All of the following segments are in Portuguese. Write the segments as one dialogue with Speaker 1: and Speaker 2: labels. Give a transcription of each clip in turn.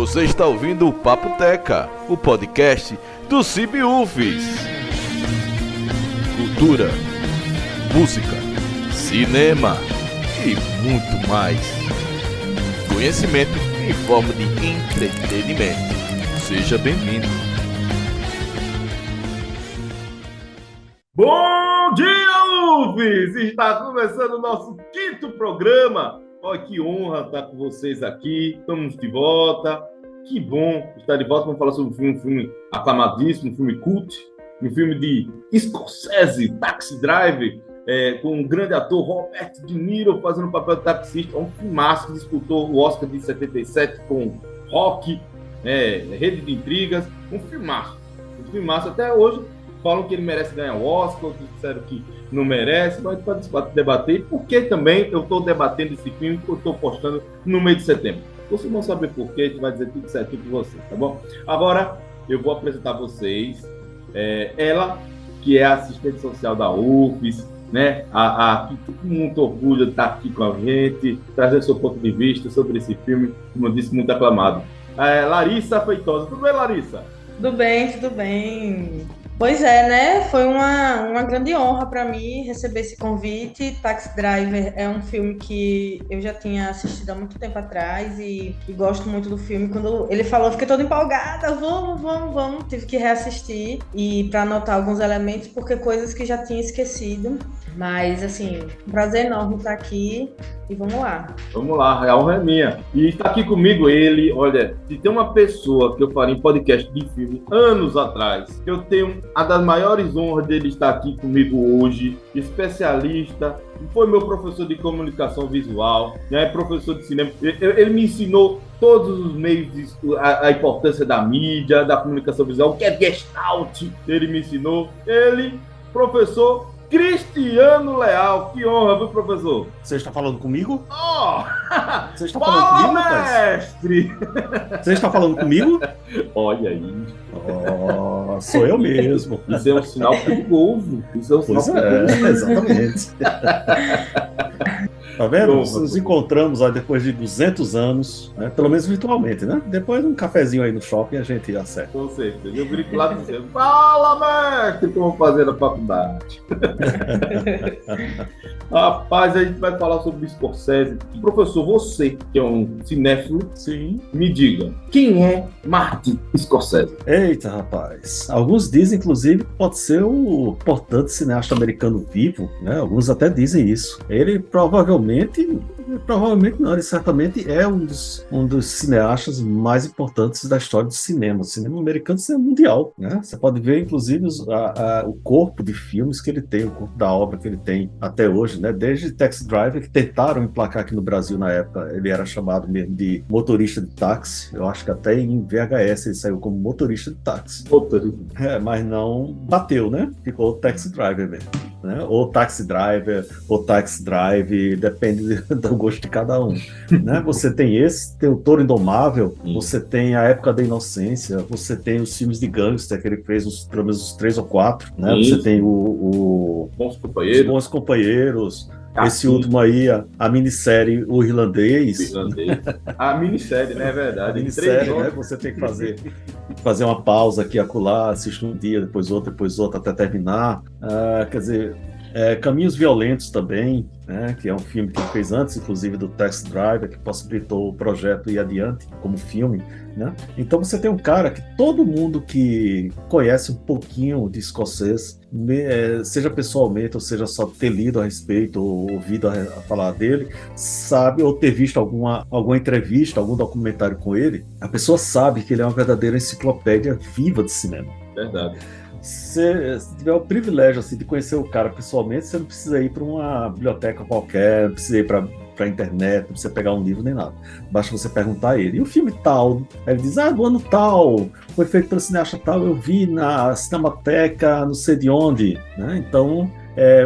Speaker 1: Você está ouvindo o Papo Teca, o podcast do CIB-UFES. Cultura, música, cinema e muito mais. Conhecimento em forma de entretenimento. Seja bem-vindo.
Speaker 2: Bom dia, UFES! Está começando o nosso 5º programa. Olha que honra estar com vocês aqui. Estamos de volta. Que bom estar de volta. Vamos falar sobre um filme aclamadíssimo, um filme cult, um filme de Scorsese, Taxi Driver, com o grande ator Robert De Niro fazendo o papel de taxista. É um filmaço que disputou o Oscar de 77 com Rock, Rede de Intrigas. Um filmaço. Até hoje falam que ele merece ganhar o Oscar, outros disseram que não merece, mas pode debater. Porque também eu estou debatendo esse filme que eu estou postando no mês de setembro. Vocês vão saber por quê, a gente vai dizer tudo certinho para vocês, tá bom? Agora, eu vou apresentar a vocês ela, que é assistente social da UFES, né? Que com muito orgulho de estar aqui com a gente, trazer seu ponto de vista sobre esse filme, como eu disse, muito aclamado. Larissa Feitosa. Tudo bem, Larissa?
Speaker 3: Tudo bem. Pois é, né? Foi uma grande honra para mim receber esse convite. Taxi Driver é um filme que eu já tinha assistido há muito tempo atrás e gosto muito do filme. Quando ele falou, fiquei toda empolgada. Vamos. Tive que reassistir e para anotar alguns elementos, porque coisas que já tinha esquecido. Mas, assim, um prazer enorme estar aqui e vamos lá.
Speaker 2: Vamos lá, a honra é minha. E está aqui comigo ele, olha, se tem uma pessoa que eu falei em podcast de filme anos atrás, eu tenho a das maiores honras dele estar aqui comigo hoje, especialista, foi meu professor de comunicação visual, professor de cinema, ele me ensinou todos os meios, a importância da mídia, da comunicação visual, o que é Gestalt, ele me ensinou, professor Cristiano Leal. Que honra, viu, professor?
Speaker 4: Você está falando comigo?
Speaker 2: Você está falando comigo, mestre?
Speaker 4: Você está falando comigo?
Speaker 2: Olha aí.
Speaker 4: Sou eu mesmo.
Speaker 2: Isso é um sinal perigoso.
Speaker 4: Exatamente. Tá vendo? Nos encontramos depois de 200 anos, né? Pelo menos virtualmente, né? Depois um cafezinho aí no shopping a gente acerta.
Speaker 2: Com certeza. Eu grito lá dizendo, fala, mestre, como fazer na faculdade. Rapaz, a gente vai falar sobre o Scorsese. Professor, você que é um cinéfilo,
Speaker 4: sim,
Speaker 2: me diga, quem é Martin Scorsese?
Speaker 4: Eita, rapaz. Alguns dizem, inclusive, que pode ser o importante cineasta americano vivo, né? Alguns até dizem isso. Ele provavelmente não, ele certamente é um dos cineastas mais importantes da história do cinema. O cinema americano é mundial, né? Você pode ver, inclusive, o corpo de filmes que ele tem, o corpo da obra que ele tem até hoje, né? Desde Taxi Driver, que tentaram emplacar aqui no Brasil na época, ele era chamado mesmo de motorista de táxi. Eu acho que até em VHS ele saiu como motorista de táxi. Mas não bateu, né? Ficou Taxi Driver mesmo. Né? Ou Taxi Driver, ou Taxi Drive, depende do gosto de cada um. Né? Você tem tem o Toro Indomável, você tem A Época da Inocência, você tem os filmes de gangster, que ele fez pelo menos uns 3 ou 4, né? Você tem os Bons Companheiros, esse último aí, a minissérie O Irlandês.
Speaker 2: A minissérie, né? É verdade.
Speaker 4: A minissérie, né? Você tem que fazer uma pausa aqui e acolá, assiste um dia, depois outro, até terminar. Quer dizer, Caminhos Violentos também, né, que é um filme que ele fez antes, inclusive, do Taxi Driver, que possibilitou o projeto ir adiante como filme, né? Então você tem um cara que todo mundo que conhece um pouquinho de Scorsese, seja pessoalmente, ou seja só ter lido a respeito, ou ouvido a falar dele, sabe, ou ter visto alguma entrevista, algum documentário com ele, a pessoa sabe que ele é uma verdadeira enciclopédia viva de cinema.
Speaker 2: Verdade.
Speaker 4: Se tiver o privilégio assim, de conhecer o cara pessoalmente, você não precisa ir para uma biblioteca qualquer, não precisa ir para a internet, não precisa pegar um livro nem nada. Basta você perguntar a ele. E o filme tal? Aí ele diz, do ano tal, foi feito pelo cineasta tal, eu vi na Cinemateca, não sei de onde. Né? Então,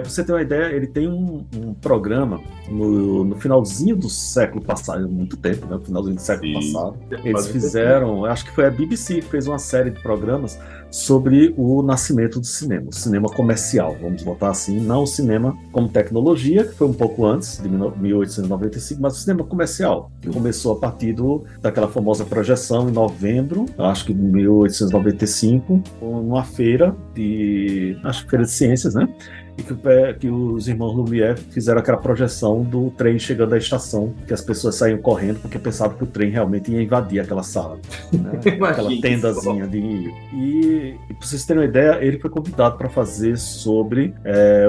Speaker 4: você tem uma ideia, ele tem um programa no finalzinho do século passado, muito tempo, né? No finalzinho do século passado. Eles fizeram, acho que foi a BBC que fez uma série de programas sobre o nascimento do cinema, o cinema comercial, vamos botar assim, não o cinema como tecnologia, que foi um pouco antes, de 1895, mas o cinema comercial, que começou a partir daquela famosa projeção em novembro, acho que de 1895, numa feira acho que feira de ciências, né? E que os irmãos Lumière fizeram aquela projeção do trem chegando à estação, que as pessoas saíam correndo porque pensavam que o trem realmente ia invadir aquela sala, né? Aquela tendazinha de... E para vocês terem uma ideia, ele foi convidado para fazer sobre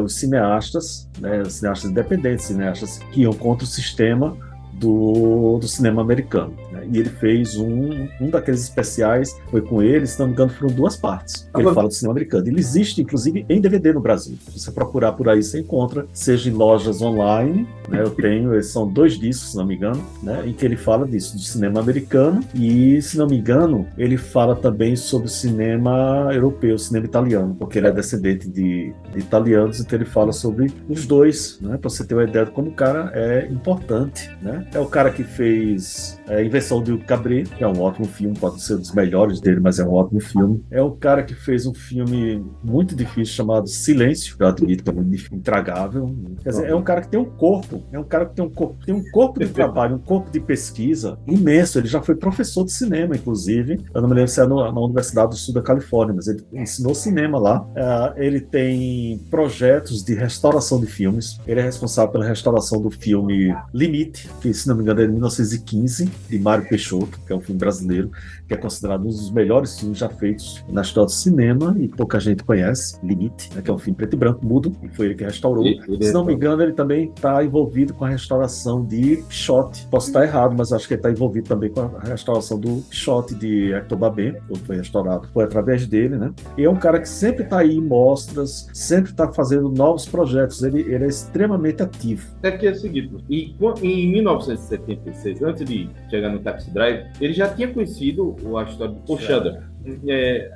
Speaker 4: os cineastas, né? Os cineastas independentes, cineastas que iam contra o sistema do cinema americano, né? E ele fez um daqueles especiais, foi com ele, se não me engano, foram 2 partes. Ele fala do cinema americano. Ele existe, inclusive, em DVD no Brasil. Se você procurar por aí, você encontra, seja em lojas online, né? Eu tenho, são 2 discos, se não me engano, né? Em que ele fala disso, do cinema americano, e, se não me engano, ele fala também sobre o cinema europeu, o cinema italiano, porque ele é descendente de italianos, então ele fala sobre os dois, né? Para você ter uma ideia de como o cara é importante, né? É o cara que fez a Invenção do Cabret, que é um ótimo filme, pode ser um dos melhores dele, mas é um ótimo filme. É o cara que fez um filme muito difícil chamado Silêncio, que eu admito que é muito intragável. Quer dizer, é um cara que tem um corpo, tem um corpo de trabalho, um corpo de pesquisa imenso. Ele já foi professor de cinema, inclusive. Eu não me lembro se é na Universidade do Sul da Califórnia, mas ele ensinou cinema lá. Ele tem projetos de restauração de filmes. Ele é responsável pela restauração do filme Limite, que, se não me engano, é de 1915, de Mário Peixoto, que é um filme brasileiro, que é considerado um dos melhores filmes já feitos na história do cinema, e pouca gente conhece, Limite, né, que é um filme preto e branco, mudo, e foi ele que restaurou. Se não me engano, ele também está envolvido com a restauração de Quixote. Posso estar errado, mas acho que ele está envolvido também com a restauração do Quixote de Hector Babé, quando foi restaurado, foi através dele, né? E é um cara que sempre está aí em mostras, sempre está fazendo novos projetos, ele é extremamente ativo.
Speaker 2: É que é o seguinte, em 1976, antes de chegar no Taxi Drive, ele já tinha conhecido a história do Paul Schrader.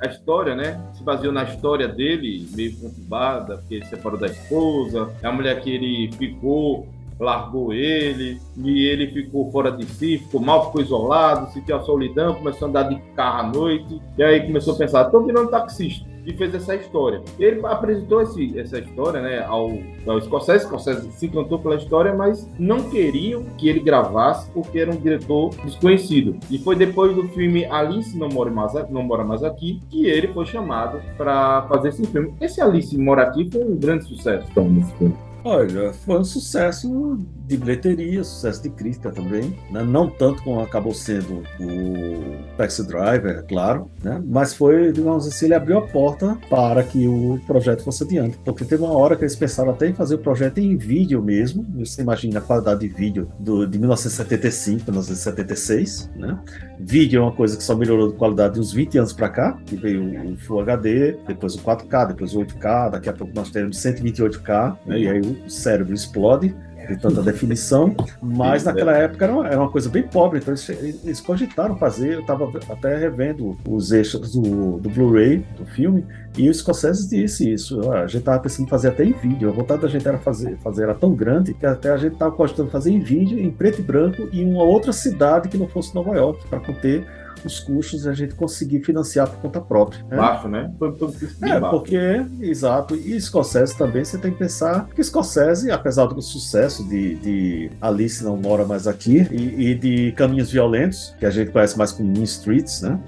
Speaker 2: A história, né, se baseou na história dele, meio conturbada, porque ele separou da esposa, a mulher que ele ficou, largou ele, e ele ficou fora de si, ficou mal, ficou isolado, sentiu a solidão, começou a andar de carro à noite, e aí começou a pensar, estou virando taxista. E fez essa história. Ele apresentou essa história, né, ao Scorsese. Scorsese se encantou pela história, mas não queriam que ele gravasse porque era um diretor desconhecido. E foi depois do filme Alice Não Mora Mais Aqui que ele foi chamado para fazer esse filme. Esse Alice Mora Aqui foi um grande sucesso então, nesse filme.
Speaker 4: Olha, foi um sucesso de bilheteria, sucesso de crítica também, né? Não tanto como acabou sendo o Taxi Driver, claro, né? Mas foi, digamos assim, ele abriu a porta para que o projeto fosse adiante, porque teve uma hora que eles pensaram até em fazer o projeto em vídeo mesmo. Você imagina a qualidade de vídeo de 1975 para 1976, né? Vídeo é uma coisa que só melhorou de qualidade de uns 20 anos para cá, que veio o Full HD, depois o 4K, depois o 8K, daqui a pouco nós teremos 128K, né? E aí o cérebro explode de tanta definição, mas naquela época era uma coisa bem pobre, então eles cogitaram fazer. Eu estava até revendo os extras do Blu-ray do filme, e o Scorsese disse isso, a gente estava pensando em fazer até em vídeo, a vontade da gente era fazer era tão grande que até a gente estava cogitando fazer em vídeo, em preto e branco, em uma outra cidade que não fosse Nova York, para conter os custos e a gente conseguir financiar por conta própria. Né?
Speaker 2: Baixo, né?
Speaker 4: Porque, exato, e Scorsese também, você tem que pensar que Scorsese, apesar do sucesso de Alice Não Mora Mais Aqui e de Caminhos Violentos, que a gente conhece mais como Mean Streets, né?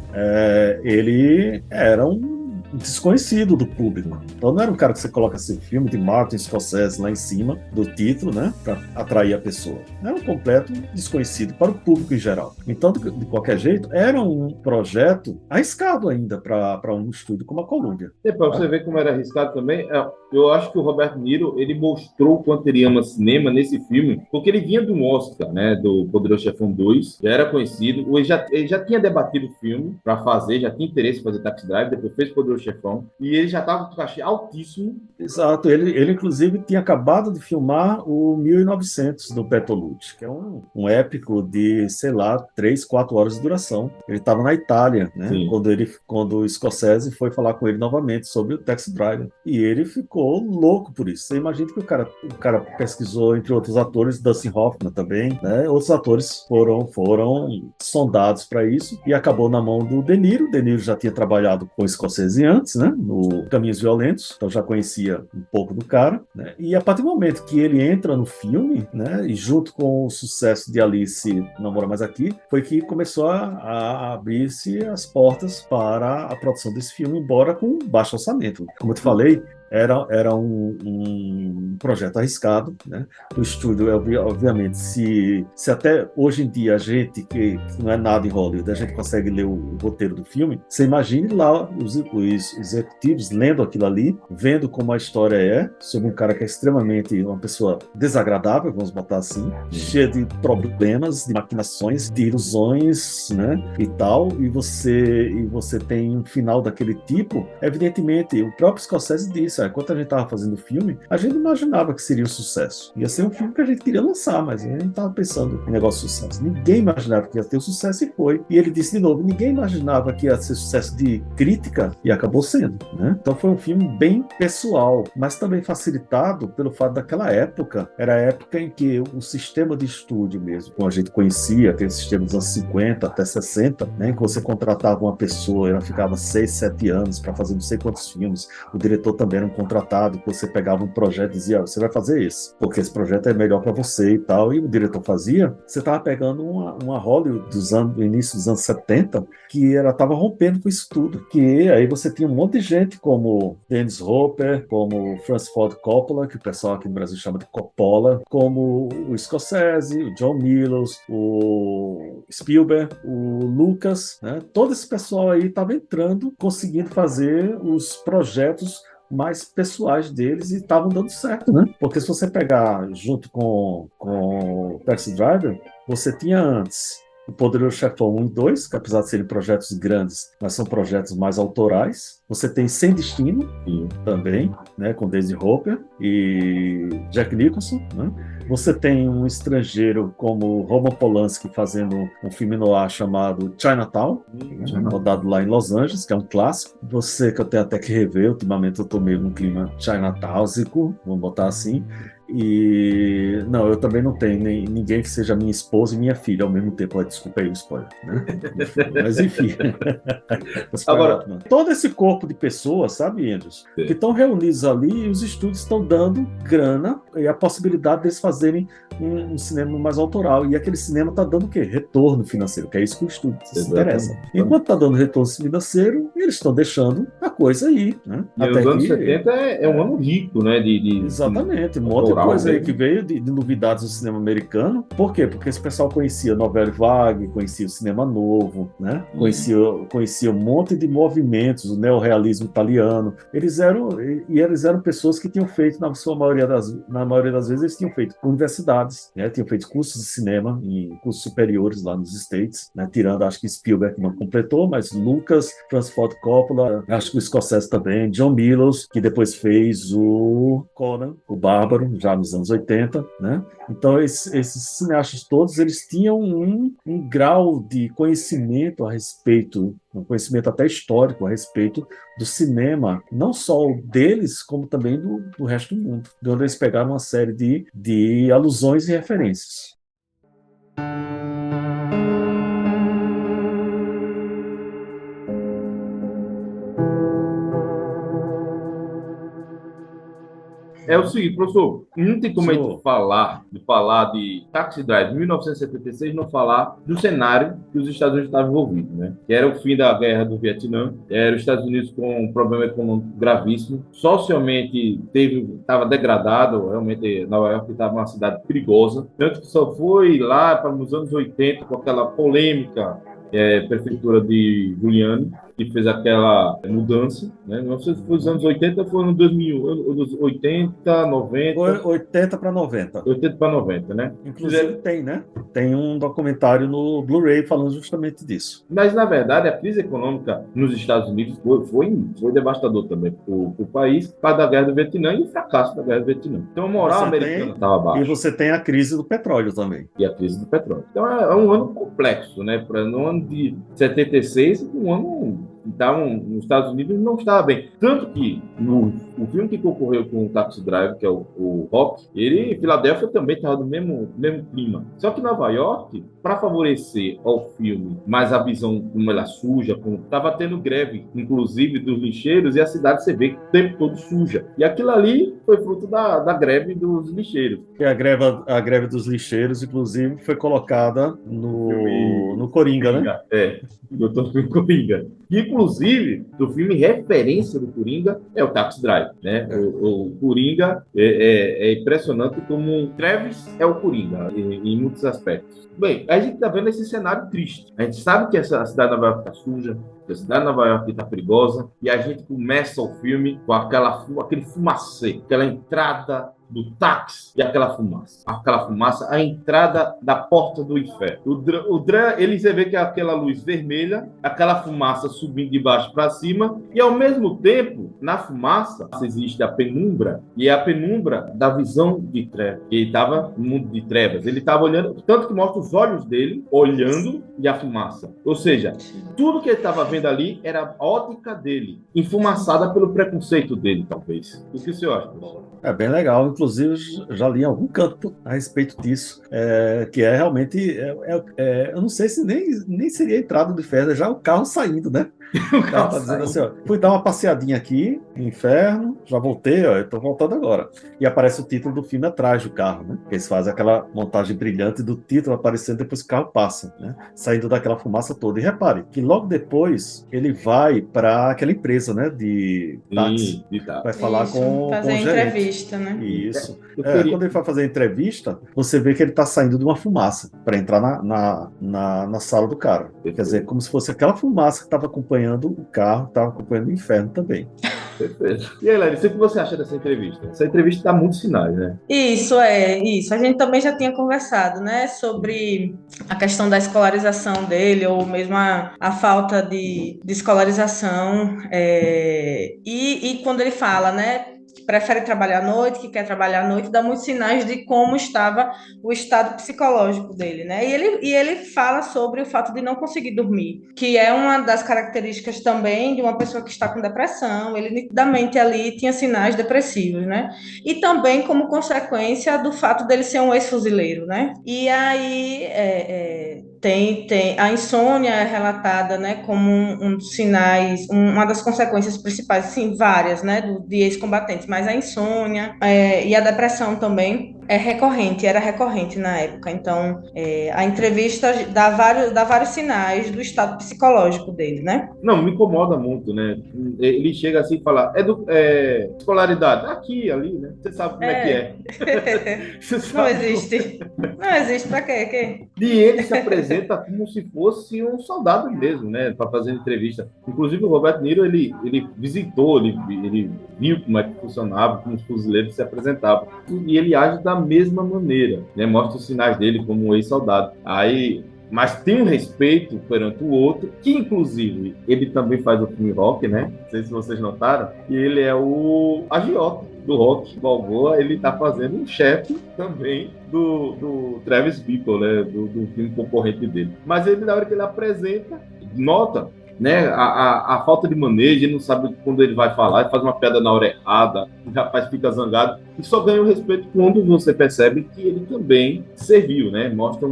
Speaker 4: Ele era um desconhecido do público. Então não era um cara que você coloca assim, filme de Martin Scorsese lá em cima do título, né, para atrair a pessoa. Era um completo desconhecido para o público em geral. Então, de qualquer jeito, era um projeto arriscado ainda para um estúdio como a Columbia.
Speaker 2: E para você ver como era arriscado também, eu acho que o Robert De Niro, ele mostrou o quanto ele ama cinema nesse filme, porque ele vinha de um Oscar, né, do Poderoso Chefão 2, já era conhecido, ele já tinha debatido o filme para fazer, já tinha interesse em fazer Taxi Drive, depois fez Poderoso Chefão, e ele já estava com cachê altíssimo.
Speaker 4: Exato, ele inclusive tinha acabado de filmar o 1900 do Bertolucci, que é um épico de, sei lá, 3, 4 horas de duração. Ele estava na Itália, né, quando o Scorsese foi falar com ele novamente sobre o Taxi Driver, e ele ficou louco por isso. Você imagina que o cara pesquisou, entre outros atores, Dustin Hoffman também, né, outros atores foram sondados para isso, e acabou na mão do De Niro. De Niro já tinha trabalhado com o Scorsese antes, né, no Caminhos Violentos, então já conhecia um pouco do cara, né, e a partir do momento que ele entra no filme, né, e junto com o sucesso de Alice Não Mora Mais Aqui, foi que começou a abrir-se as portas para a produção desse filme, embora com baixo orçamento. Como eu te falei, era um projeto arriscado, né? O estúdio, obviamente, se até hoje em dia a gente, que não é nada em Hollywood, a gente consegue ler o roteiro do filme, você imagine lá os executivos lendo aquilo ali, vendo como a história é, sobre um cara que é extremamente uma pessoa desagradável, vamos botar assim, cheia de problemas, de maquinações, de ilusões, né? E tal, e você tem um final daquele tipo, evidentemente, o próprio Scorsese disse, enquanto a gente estava fazendo o filme, a gente imaginava que seria um sucesso. Ia ser um filme que a gente queria lançar, mas a gente estava pensando em negócio de sucesso. Ninguém imaginava que ia ter o sucesso e foi. E ele disse de novo, ninguém imaginava que ia ser sucesso de crítica e acabou sendo, né? Então foi um filme bem pessoal, mas também facilitado pelo fato daquela época, era a época em que o sistema de estúdio mesmo, como a gente conhecia, aquele sistema dos anos 50 até 60, né, em que você contratava uma pessoa, ela ficava 6, 7 anos para fazer não sei quantos filmes, o diretor também era um contratado, que você pegava um projeto e dizia, você vai fazer esse, porque esse projeto é melhor para você e tal, e o diretor fazia, você estava pegando uma Hollywood do início dos anos 70, que ela estava rompendo com isso tudo, que aí você tinha um monte de gente como Dennis Hopper, como Francis Ford Coppola, que o pessoal aqui no Brasil chama de Coppola, como o Scorsese, o John Milius, o Spielberg, o Lucas, né? Todo esse pessoal aí estava entrando, conseguindo fazer os projetos mais pessoais deles e estavam dando certo, né? Porque se você pegar junto com o Taxi Driver, você tinha antes o Poderoso Chefão 1 e 2, que apesar de serem projetos grandes, mas são projetos mais autorais. Você tem Sem Destino, também, né, com Daisy Hopper e Jack Nicholson, né? Você tem um estrangeiro como Roman Polanski fazendo um filme noir chamado Chinatown, rodado lá em Los Angeles, que é um clássico. Você, que eu tenho até que rever, ultimamente eu tô meio num clima Chinatownzico, vamos botar assim. E não, eu também não tenho ninguém que seja minha esposa e minha filha ao mesmo tempo. Desculpa aí o spoiler, né? Mas enfim. Agora, todo esse corpo de pessoas, sabe, Andrews, que estão reunidos ali e os estúdios estão dando grana e a possibilidade deles fazerem um cinema mais autoral. E aquele cinema está dando o quê? Retorno financeiro, que é isso que o estúdio se interessa. Enquanto está dando retorno financeiro, eles estão deixando a coisa aí, né?
Speaker 2: E os anos 70 é um ano rico, né?
Speaker 4: Exatamente, um monte de coisa aí que veio de novidades do cinema americano. Por quê? Porque esse pessoal conhecia novela vague, conhecia o cinema novo, né? Conhecia um monte de movimentos, o neorrealismo italiano. Eles eram pessoas que tinham feito, na maioria das vezes, eles tinham feito universidades, né? Tinham feito cursos de cinema em cursos superiores lá nos States, né? Tirando, acho que Spielberg não completou, mas Lucas, Francis Ford Coppola, acho que o Scorsese também, John Milius, que depois fez o Conan, o Bárbaro, já nos anos 80, né? Então esses cineastas todos, eles tinham um grau de conhecimento a respeito, um conhecimento até histórico a respeito do cinema, não só deles, como também do resto do mundo, de onde eles pegaram uma série de alusões e referências.
Speaker 2: É o seguinte, professor, não tem como a gente falar de Taxi Drive 1976 não falar do cenário que os Estados Unidos estavam envolvidos, né? Que era o fim da guerra do Vietnã, era os Estados Unidos com um problema econômico gravíssimo, socialmente estava degradado, realmente Nova York estava uma cidade perigosa, tanto que só foi lá para os anos 80 com aquela polêmica prefeitura de Giuliani, que fez aquela mudança, né? Não sei se foi nos anos 80 ou foi nos 2000, anos 80, 90.
Speaker 4: Foi 80 para 90.
Speaker 2: 80 para 90, né?
Speaker 4: Inclusive tem, né? Tem um documentário no Blu-ray falando justamente disso.
Speaker 2: Mas, na verdade, a crise econômica nos Estados Unidos foi devastador também para o país, por causa da guerra do Vietnã e o fracasso da guerra do Vietnã. Então, a moral americana estava baixa.
Speaker 4: E você tem a crise do petróleo também.
Speaker 2: E a crise do petróleo. Então, é um ano complexo, né? No ano de 76, um ano estavam nos Estados Unidos não estava bem. Tanto que o filme que concorreu com o Taxi Driver, que é o Rock, ele em Filadélfia também estava no mesmo clima. Só que Nova York, para favorecer ao filme mais a visão como ela suja, estava tendo greve, inclusive dos lixeiros, e a cidade você vê que o tempo todo suja. E aquilo ali foi fruto da greve dos lixeiros.
Speaker 4: E a greve dos lixeiros, inclusive, foi colocada no Coringa, né?
Speaker 2: Doutor Coringa. Inclusive, do filme referência do Coringa é o Taxi Driver, né? O Coringa é impressionante como Travis é o Coringa em muitos aspectos. Bem, a gente está vendo esse cenário triste. A gente sabe que essa cidade de Nova York está suja, que a cidade de Nova York está perigosa, e a gente começa o filme com aquele fumacê, aquela entrada do táxi e aquela fumaça, a entrada da porta do inferno. Você vê que é aquela luz vermelha, aquela fumaça subindo de baixo para cima, e ao mesmo tempo, na fumaça, existe a penumbra, e é a penumbra da visão de trevas. Ele estava no mundo de trevas, ele estava olhando, tanto que mostra os olhos dele olhando e a fumaça. Ou seja, tudo que ele estava vendo ali era a ótica dele, enfumaçada pelo preconceito dele, talvez. O que o senhor acha, professor?
Speaker 4: É bem legal, inclusive já li em algum canto a respeito disso, que é realmente, eu não sei se nem seria a entrada do inferno, é já o carro saindo, né? O carro tá dizendo assim, ó, fui dar uma passeadinha aqui no inferno, já voltei, ó, eu tô voltando agora. E aparece o título do filme atrás do carro, né? Eles fazem aquela montagem brilhante do título aparecendo depois que o carro passa, né? Saindo daquela fumaça toda. E repare que logo depois ele vai para aquela empresa, né? De táxi. Vai falar com o gerente.
Speaker 3: Entrevista, né?
Speaker 4: Isso. Quando ele vai fazer a entrevista, você vê que ele está saindo de uma fumaça para entrar na sala do cara. Quer dizer, como se fosse aquela fumaça que estava acompanhando o carro, estava acompanhando o inferno também.
Speaker 2: Perfeito. E aí, Larissa, o que você acha dessa entrevista? Essa entrevista dá muitos sinais, né?
Speaker 3: Isso. A gente também já tinha conversado, né, sobre a questão da escolarização dele, ou mesmo a falta de escolarização. E quando ele fala, né, que prefere trabalhar à noite, que quer trabalhar à noite, dá muitos sinais de como estava o estado psicológico dele, né? E ele fala sobre o fato de não conseguir dormir, que é uma das características também de uma pessoa que está com depressão. Ele nitidamente ali tinha sinais depressivos, né? E também como consequência do fato dele ser um ex-fuzileiro, né? E aí tem a insônia é relatada, né, como um dos sinais, uma das consequências principais, sim, várias, né, de ex-combatentes, mas a insônia e a depressão também era recorrente na época. Então, a entrevista dá vários sinais do estado psicológico dele, né?
Speaker 2: Não, me incomoda muito, né? Ele chega assim e fala, escolaridade, aqui, ali, né? Você sabe como é que é.
Speaker 3: Não existe. Não existe, pra quê?
Speaker 2: E ele se apresenta como se fosse um soldado mesmo, né? Para fazer entrevista. Inclusive, o Robert Niro, ele visitou, ele viu como é que funcionava, como os fuzileiros se apresentavam. E ele age da mesma maneira, né? Mostra os sinais dele como um ex-soldado. Mas tem um respeito perante o outro, que inclusive ele também faz o filme Rock, né? Não sei se vocês notaram. E ele é o agiota do Rock Balboa. Ele tá fazendo um chefe também do Travis Bickle, né? Do filme concorrente dele. Mas ele, na hora que ele apresenta, nota, né, a falta de manejo. Ele não sabe quando ele vai falar, ele faz uma piada na hora errada, o rapaz fica zangado, e só ganha o respeito quando você percebe que ele também serviu, né? Mostra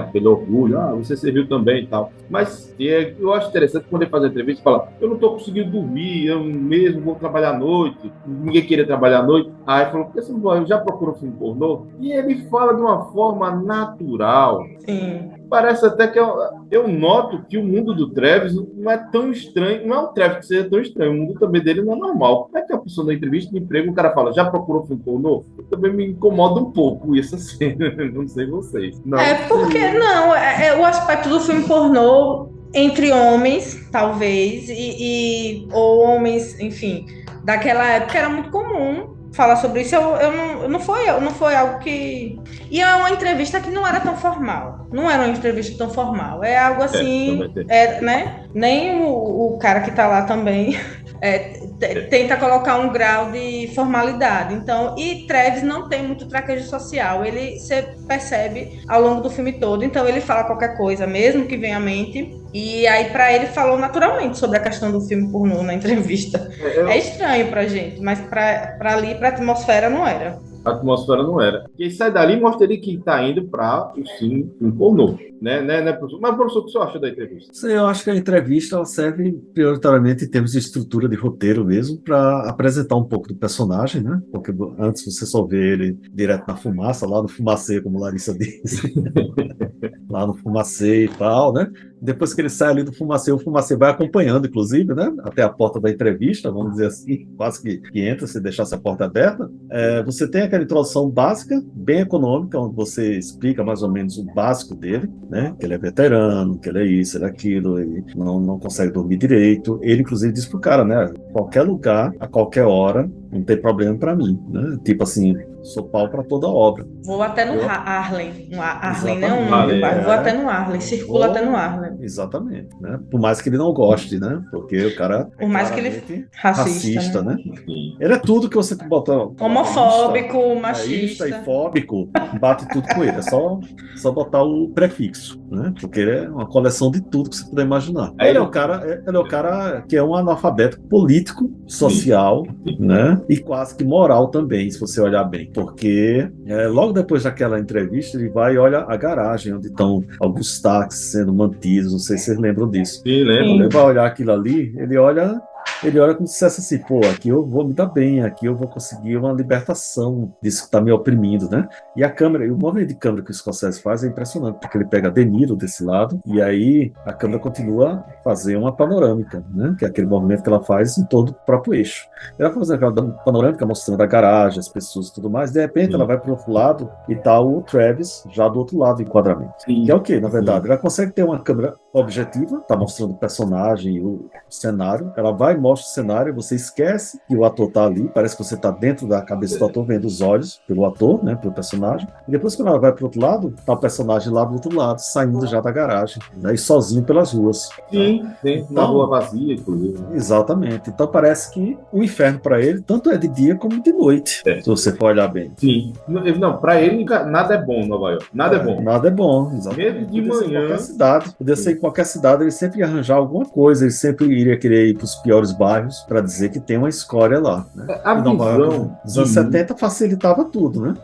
Speaker 2: aquele orgulho, você serviu também e tal. Mas eu acho interessante quando ele faz a entrevista, fala, eu não estou conseguindo dormir, eu mesmo vou trabalhar à noite, ninguém queria trabalhar à noite. Aí ele falou, por que você não já procurou filme pornô? E ele fala de uma forma natural.
Speaker 3: Sim.
Speaker 2: Parece até que eu noto que o mundo do Travis não é tão estranho, não é o Travis que seja tão estranho, o mundo também dele não é normal. Como é que a pessoa da entrevista de emprego, o cara fala, já procurou filme pornô? Também me incomoda um pouco isso assim, não sei vocês. Não.
Speaker 3: Porque o aspecto do filme pornô entre homens, talvez, ou homens, enfim, daquela época era muito comum falar sobre isso. Não foi algo que... E é uma entrevista que não era tão formal. Não era uma entrevista tão formal. É algo assim, né? Nem o cara que tá lá também tenta colocar um grau de formalidade. Então, e Travis não tem muito traquejo social, você percebe ao longo do filme todo. Então, ele fala qualquer coisa, mesmo que venha à mente. E aí, para ele, falou naturalmente sobre a questão do filme pornô na entrevista. É estranho pra gente, mas pra ali, pra atmosfera, não era.
Speaker 2: A atmosfera não era. Quem sai dali mostra ele que está indo para o sim, um pornô. Né, professor? Mas, professor, o que você acha da entrevista?
Speaker 4: Sim, eu acho que a entrevista ela serve prioritariamente em termos de estrutura de roteiro mesmo, para apresentar um pouco do personagem, né? Porque antes você só vê ele direto na fumaça, lá no fumacê, como Larissa disse. Lá no fumacê e tal, né? Depois que ele sai ali do fumacê, o fumacê vai acompanhando, inclusive, né? Até a porta da entrevista, vamos dizer assim, quase que entra, se deixasse a porta aberta. Você tem aquela introdução básica, bem econômica, onde você explica mais ou menos o básico dele, né? Que ele é veterano, que ele é isso, ele é aquilo, ele não consegue dormir direito. Ele, inclusive, diz pro cara, né? Qualquer lugar, a qualquer hora, não tem problema para mim, né? Tipo assim, sou pau para toda obra.
Speaker 3: Vou até no Harlem. Harlem não é
Speaker 2: Harlem,
Speaker 3: Vou até no Harlem, circula até no Harlem.
Speaker 4: Exatamente, né? Por mais que ele não goste, né? Porque o cara
Speaker 3: Por mais que ele racista,
Speaker 4: né? Ele é tudo que você bota.
Speaker 3: Homofóbico, machista
Speaker 4: e fóbico, bate tudo com ele. É só botar o prefixo, né? Porque ele é uma coleção de tudo que você puder imaginar. Ele é o cara que é um analfabeto político, social, né? E quase que moral também, se você olhar bem. Porque logo depois daquela entrevista, ele vai e olha a garagem onde estão alguns táxis sendo mantidos. Não sei se vocês lembram disso.
Speaker 2: Sim, lembro.
Speaker 4: Quando ele vai olhar aquilo ali, ele olha como se dissesse assim, pô, aqui eu vou me dar bem, aqui eu vou conseguir uma libertação disso que está me oprimindo, né? E a câmera, e o movimento de câmera que o Scorsese faz é impressionante, porque ele pega De Niro desse lado, e aí a câmera continua a fazer uma panorâmica, né? Que é aquele movimento que ela faz em todo o próprio eixo. Ela faz aquela panorâmica mostrando a garagem, as pessoas e tudo mais, de repente ela vai para o outro lado e tá o Travis já do outro lado do enquadramento.
Speaker 2: Sim.
Speaker 4: Que é o quê, na verdade? Ela consegue ter uma câmera objetiva, tá mostrando o personagem e o cenário, ela vai e mostra o cenário, você esquece que o ator tá ali, parece que você tá dentro da cabeça do ator, vendo os olhos pelo ator, né, pelo personagem, e depois quando ela vai pro outro lado, tá o personagem lá do outro lado, saindo já da garagem, né, e sozinho pelas ruas.
Speaker 2: Sim, sim, na rua vazia, inclusive.
Speaker 4: Exatamente, então parece que o inferno para ele, tanto é de dia como de noite, se você for olhar bem.
Speaker 2: Sim, não, para ele nada é bom em Nova York, nada é bom.
Speaker 4: Nada é bom, exatamente.
Speaker 2: Mesmo de manhã.
Speaker 4: Podia ser em qualquer cidade, ele sempre ia arranjar alguma coisa, ele sempre iria querer ir para os piores bairros para dizer que tem uma escória lá. Né?
Speaker 2: A visão
Speaker 4: nos anos 70 facilitava tudo, né?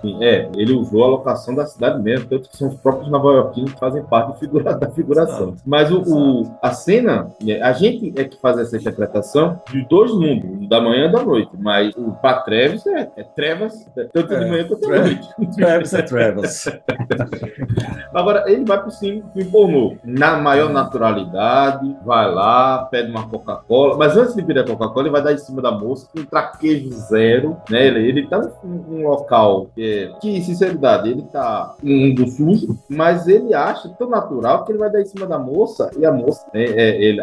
Speaker 2: Ele usou a locação da cidade mesmo, tanto que são os próprios nova-iorquinos que fazem parte da figuração.
Speaker 4: Exato.
Speaker 2: Mas a cena, a gente é que faz essa interpretação de dois mundos, da manhã e da noite, mas o para Travis é trevas, tanto de manhã quanto de noite.
Speaker 4: Travis é Travis.
Speaker 2: Agora, ele vai pro cima do pornô, na maior naturalidade, vai lá, pede uma Coca-Cola, mas antes de pedir a Coca-Cola, ele vai dar em cima da moça, com traquejo zero, né? Ele tá num local que, sinceridade, ele tá num mundo sujo, mas ele acha tão natural que ele vai dar em cima da moça, e a moça,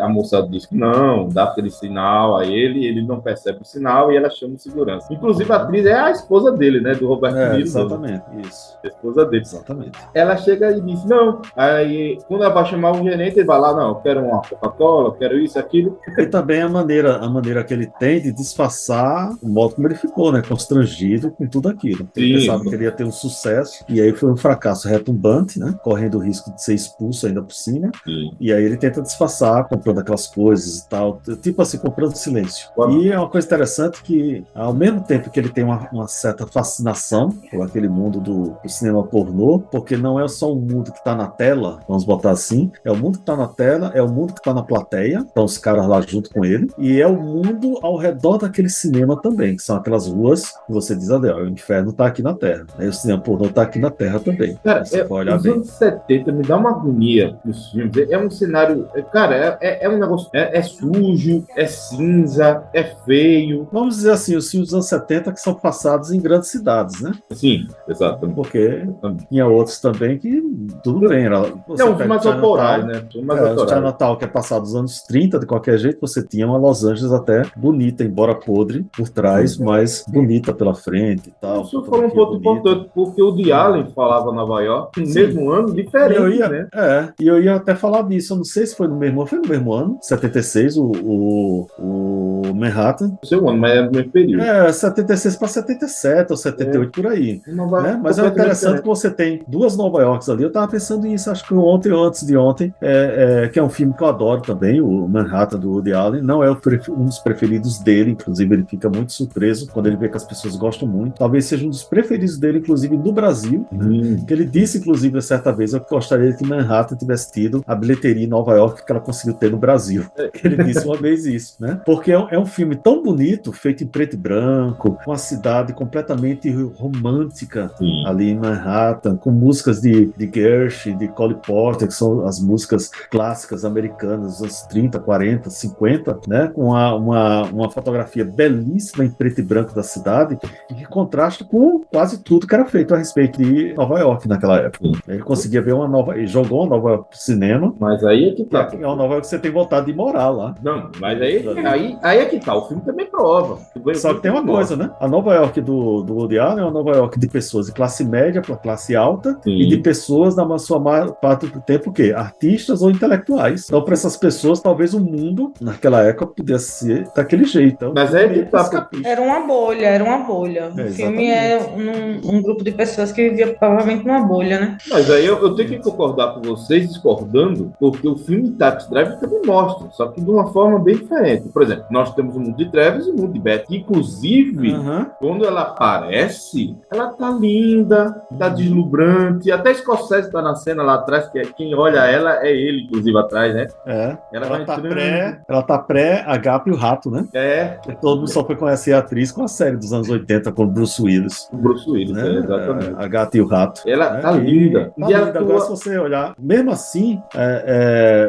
Speaker 2: a moça diz que não, dá aquele sinal a ele não percebe o sinal, e ela chama de segurança. Inclusive, a atriz é a esposa dele, né? Do Robert De Niro.
Speaker 4: Exatamente, isso.
Speaker 2: A esposa dele.
Speaker 4: Exatamente.
Speaker 2: Ela chega e diz, não. Aí, quando ela vai chamar o gerente, ele vai lá, não, eu quero uma Coca-Cola, eu quero isso, aquilo.
Speaker 4: E também a maneira que ele tem de disfarçar o modo como ele ficou, né? Constrangido com tudo aquilo. Ele pensava que ele ia ter um sucesso, e aí foi um fracasso retumbante, né? Correndo o risco de ser expulso ainda por cima.
Speaker 2: Sim.
Speaker 4: E aí ele tenta disfarçar, comprando aquelas coisas e tal. Tipo assim, comprando silêncio. E é uma coisa interessante que, ao mesmo tempo que ele tem uma certa fascinação por aquele mundo do cinema pornô, porque não é só um mundo que está na tela, vamos botar assim, é o mundo que está na tela, é o mundo que está na plateia, estão os caras lá junto com ele, e é o mundo ao redor daquele cinema também, que são aquelas ruas que você diz, o inferno está aqui na Terra, aí o cinema pornô está aqui na Terra também.
Speaker 2: Cara,
Speaker 4: você pode olhar
Speaker 2: os
Speaker 4: bem.
Speaker 2: anos 70 me dá uma agonia nos filmes, é um cenário, cara, é um negócio, é sujo, é cinza, é feio.
Speaker 4: Vamos dizer assim, os filmes dos anos 70 que são passados em grandes cidades, né?
Speaker 2: Sim, exatamente.
Speaker 4: Porque tinha outros também que tudo bem.
Speaker 2: Não, mais autorais, né? Filme mais
Speaker 4: O
Speaker 2: autoral.
Speaker 4: Chinatown, que é passado dos anos 30, de qualquer jeito, você tinha uma Los Angeles até bonita, embora podre por trás, mas bonita pela frente e tal.
Speaker 2: Isso foi um ponto importante, porque o Woody Allen falava Nova York no mesmo ano, diferente, né?
Speaker 4: E eu ia até falar disso, eu não sei se foi no mesmo ano, 76, o Manhattan.
Speaker 2: Não sei o ano, mas é no mesmo período.
Speaker 4: 76 para 77 ou 78 por aí. Né? Mas é interessante que você tem duas Nova Yorks ali. Eu tava pensando nisso, acho que ontem ou antes de ontem, que é um filme que eu adoro também, o Manhattan do Woody Allen. Não é um dos preferidos dele, inclusive ele fica muito surpreso quando ele vê que as pessoas gostam muito. Talvez seja um dos preferidos dele, inclusive no Brasil. Que ele disse, inclusive, certa vez, eu gostaria que Manhattan tivesse tido a bilheteria em Nova York que ela conseguiu ter no Brasil. Ele disse uma vez isso, né? Porque é um filme tão bonito, feito em preto e branco, uma cidade completamente romântica ali em Manhattan, com músicas de Gershwin, de Cole Porter, que são as músicas clássicas americanas dos anos 30, 40, 50, né? Com uma fotografia belíssima em preto e branco da cidade e que contrasta com quase tudo que era feito a respeito de Nova York naquela época. Ele conseguia ver ele jogou uma Nova York pro cinema.
Speaker 2: Mas aí é que tá.
Speaker 4: É uma Nova York que você tem vontade de morar lá.
Speaker 2: Não, mas aí é que tá. O filme também prova.
Speaker 4: Só que tem uma coisa, né? A Nova York do Woody Allen é uma Nova York de pessoas de classe média para classe alta e de pessoas, na sua maior parte do tempo, o quê? Artistas ou intelectuais. Então, para essas pessoas, talvez o mundo, naquela época, pudesse ser daquele jeito. Então,
Speaker 2: mas é que tá.
Speaker 3: Era uma bolha. O filme é um grupo de pessoas que vivia provavelmente numa bolha, né?
Speaker 2: Mas aí eu tenho que concordar com vocês, discordando, porque o filme Taxi Driver também mostra, só que de uma forma bem diferente. Por exemplo, nós temos o mundo de Travis e o mundo de Beth. Inclusive, quando ela aparece, ela tá linda, tá deslumbrante. Até Scorsese tá na cena lá atrás, que quem olha ela é ele, inclusive, atrás, né?
Speaker 4: Ela tá pré-Agape e o Rato, né? Todo mundo só foi conhecer a atriz com a série dos anos 80 com o Bruce Willis.
Speaker 2: O Bruce Willis,
Speaker 4: né?
Speaker 2: Exatamente.
Speaker 4: A Gata e o Rato.
Speaker 2: Ela tá linda.
Speaker 4: Tá linda. Agora, se você olhar, mesmo assim,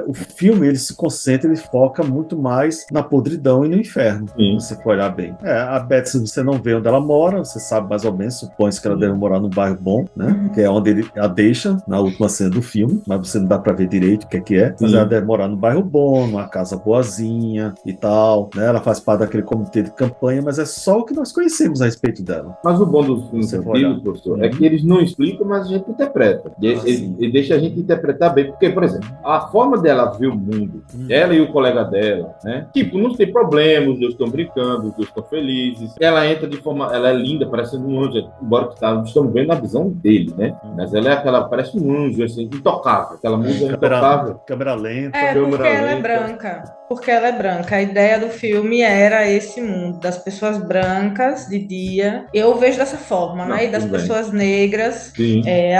Speaker 4: o filme ele se concentra, ele foca muito mais na podridão e no inferno. Se você for olhar bem. A Betsy, você não vê onde ela mora, você sabe mais ou menos, supõe-se que ela deve morar num bairro bom, né? Que é onde ele a deixa na última cena do filme, mas você não dá pra ver direito o que é. Mas ela deve morar num bairro bom, numa casa boazinha e tal, né? Ela faz parte daquele comitê de campanha, mas é só o que nós conhecemos a respeito dela.
Speaker 2: Mas o bom dos filmes antigos, professor, é que eles não explicam, mas a gente interpreta. E deixa a gente interpretar bem. Porque, por exemplo, a forma dela ver o mundo, ela e o colega dela, né? Tipo, não tem problema, os dois estão brincando, os dois estão felizes. Ela entra de forma... Ela é linda, parecendo um anjo, embora que estamos vendo na visão dele, né? Mas ela é aquela... Parece um anjo, assim, intocável. Aquela musa intocável.
Speaker 4: Câmera lenta.
Speaker 3: Porque ela é branca. Porque ela é branca. A ideia do filme era esse mundo, das pessoas brancas de dia. Eu vejo dessa forma, né? E das pessoas negras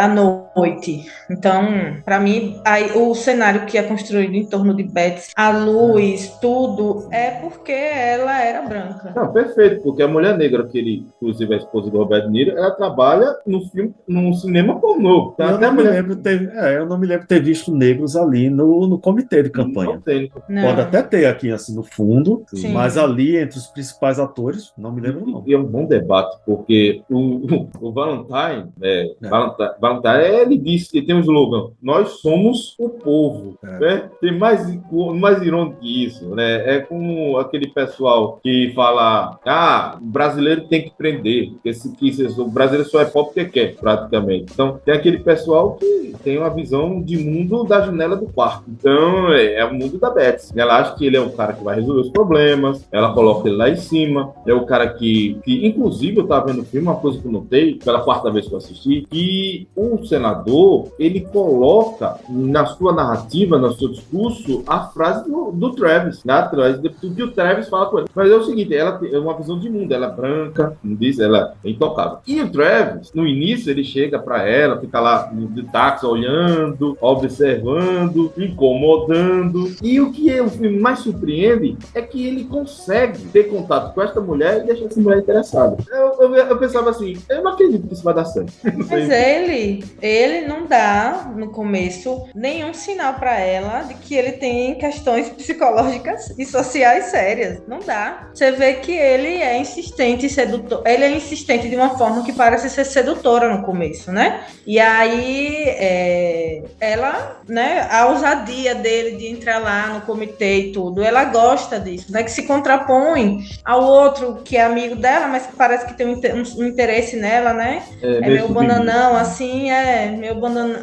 Speaker 3: à noite. Então, para mim, o cenário que é construído em torno de Betsy, a luz, tudo, é porque ela era branca.
Speaker 2: Não, perfeito, porque a mulher negra, que ele, inclusive a esposa do Robert De Niro, ela trabalha no cinema pornô.
Speaker 4: Então, eu não me lembro de ter visto negros ali no comitê de campanha. Pode até ter aqui assim no fundo, mas ali entre os principais atores, não me lembro não.
Speaker 2: E é um bom debate, porque o Valentine, ele disse que tem um slogan: nós somos o povo. Né? Tem mais irônico que isso, né? É como aquele pessoal que fala: o brasileiro tem que prender, porque o brasileiro só é pobre porque quer, praticamente. Então, tem aquele pessoal que tem uma visão de mundo da janela do quarto. Então, é o mundo da Betsy. Ela acha que ele é o cara que vai resolver os problemas, ela coloca ele lá em cima, é o cara que inclusive, eu tava vendo o filme, uma coisa que eu notei, pela quarta vez que eu assisti, que o senador, ele coloca na sua narrativa, no seu discurso, a frase do Travis, né? Tudo que o Travis fala com ele. Mas é o seguinte, ela tem uma visão de mundo, ela é branca, não diz, ela é intocável. E o Travis, no início, ele chega pra ela, fica lá no táxi olhando, observando, incomodando. E o que o filme mais surpreende é que ele consegue ter contato com esta mulher e deixar essa mulher interessada. Eu pensava assim, eu não acredito que isso vai dar certo.
Speaker 3: Mas ele não dá, no começo, nenhum sinal pra ela de que ele tem questões psicológicas e sociais sérias. Não dá. Você vê que ele é insistente e sedutor. Ele é insistente de uma forma que parece ser sedutora no começo, né? E aí, ela, né, a ousadia dele de entrar lá no comitê e tudo, ela gosta disso, né, que se contrapõe ao outro que é amigo dela, mas que parece que tem um interesse nela, né? É meio bananão, assim, meio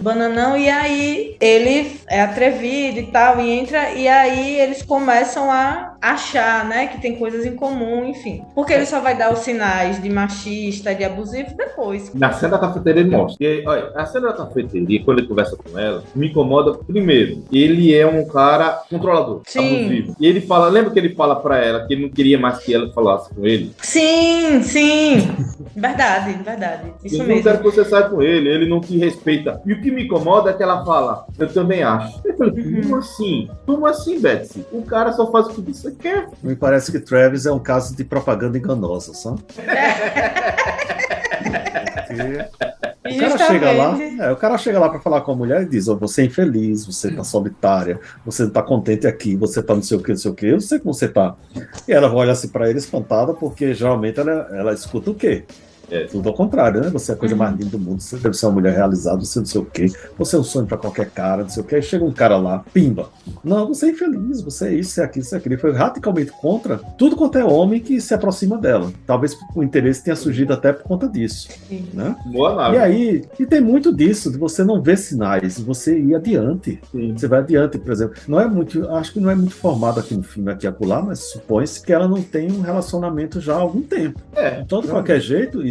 Speaker 3: bananão, e aí ele é atrevido e tal, e entra, e aí eles começam a achar, né, que tem coisas em comum, enfim. Porque ele só vai dar os sinais de machista, de abusivo depois.
Speaker 2: Na cena da cafeteria ele mostra. E, olha, a cena da cafeteria, quando ele conversa com ela, me incomoda. Primeiro, ele é um cara controlador,
Speaker 3: Sim.
Speaker 2: abusivo. E ele fala, lembra que ele fala pra ela que ele não queria mais que ela falasse com ele?
Speaker 3: Sim, sim. Verdade. Isso
Speaker 2: Eu não
Speaker 3: mesmo.
Speaker 2: quero que você saia com ele não te respeita. E o que me incomoda é que ela fala, eu também acho. Eu falei, como assim? Como assim, Betsy? O cara só faz o que você quer.
Speaker 4: Me parece que Travis é um caso de propaganda enganosa, sabe? O cara chega lá para falar com a mulher e diz: oh, você é infeliz, você tá solitária, você não tá contente aqui, você tá não sei o que, eu sei como você tá. E ela olha assim para ele espantada, porque geralmente ela escuta o quê? Tudo ao contrário, né? Você é a coisa mais linda do mundo, você deve ser uma mulher realizada, você não sei o quê, você é um sonho pra qualquer cara, não sei o quê. Aí chega um cara lá, pimba. Não, você é infeliz, você é isso, você é aquilo, você é aquilo. Ele foi radicalmente contra tudo quanto é homem que se aproxima dela. Talvez o interesse tenha surgido até por conta disso. Né?
Speaker 2: Boa nave.
Speaker 4: E aí, e tem muito disso, de você não ver sinais, de você ir adiante.
Speaker 2: Sim.
Speaker 4: Você vai adiante, por exemplo. Não é muito, acho que não é muito formado aqui no filme, aqui e acolá, mas supõe-se que ela não tem um relacionamento já há algum tempo. Então, de qualquer jeito,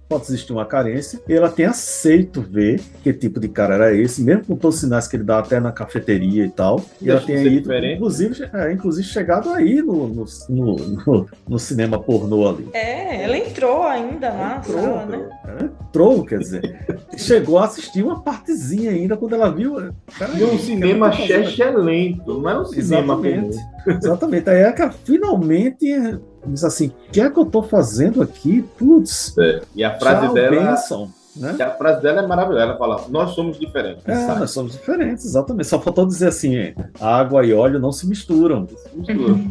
Speaker 4: pode existir uma carência, e ela tem aceito ver que tipo de cara era esse, mesmo com todos os sinais que ele dá até na cafeteria e tal, e ela tem aí, inclusive chegado aí no cinema pornô ali.
Speaker 3: Ela entrou ainda lá na sala, né?
Speaker 4: Ela entrou, quer dizer, chegou a assistir uma partezinha ainda quando ela viu.
Speaker 2: E um cinema lento, não é um cinema pornô.
Speaker 4: Exatamente, aí é que finalmente diz assim, o que é que eu tô fazendo aqui? Putz.
Speaker 2: E a frase dela.
Speaker 4: Benção, né?
Speaker 2: E a frase dela é maravilhosa. Ela fala, nós somos diferentes.
Speaker 4: Nós somos diferentes, exatamente. Só faltou dizer assim, água e óleo não se misturam.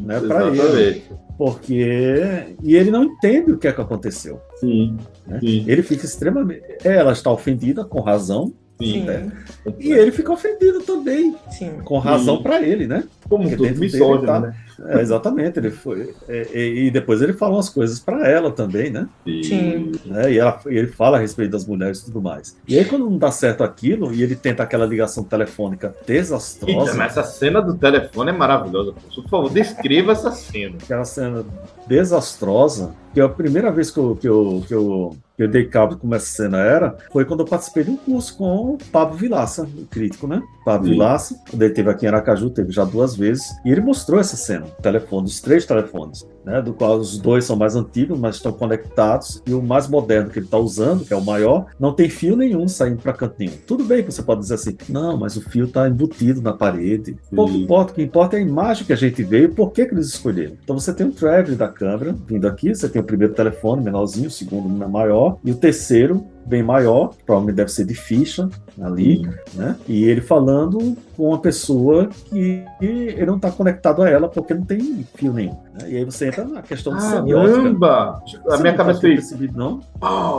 Speaker 4: Né, para ele. Porque. E ele não entende o que é que aconteceu.
Speaker 2: Sim.
Speaker 4: Né? Sim. Ele fica extremamente. Ela está ofendida, com razão.
Speaker 3: Sim.
Speaker 4: Né? E ele fica ofendido também.
Speaker 3: Sim.
Speaker 4: Com razão para ele, né?
Speaker 2: Como todo misógino, né?
Speaker 4: Exatamente, ele foi. E depois ele fala umas coisas para ela também, né?
Speaker 3: Sim.
Speaker 4: Né? E ele fala a respeito das mulheres e tudo mais. E aí, quando não dá certo aquilo, e ele tenta aquela ligação telefônica desastrosa.
Speaker 2: Mas essa cena do telefone é maravilhosa. Por favor, descreva essa cena.
Speaker 4: Aquela cena desastrosa, que a primeira vez que eu dei cabo como essa cena foi quando eu participei de um curso com o Pablo Vilaça, o crítico, né? Pablo Vilaça, quando ele esteve aqui em Aracaju, teve já 2 vezes, e ele mostrou essa cena, os 3 telefones, né? Do qual os 2 são mais antigos, mas estão conectados, e o mais moderno que ele está usando, que é o maior, não tem fio nenhum saindo para canto nenhum. Tudo bem que você pode dizer assim, não, mas o fio está embutido na parede. Pouco importa, o que importa é a imagem que a gente vê e por que eles escolheram. Então você tem um traveling da câmera vindo aqui, você tem o primeiro telefone menorzinho, o segundo maior, e o terceiro bem maior, que provavelmente deve ser de ficha ali, né? E ele falando com uma pessoa que ele não está conectado a ela porque não tem fio nenhum. Né? E aí você entra na questão de semiótica.
Speaker 2: Caramba! A minha cabeça fez.
Speaker 4: Não?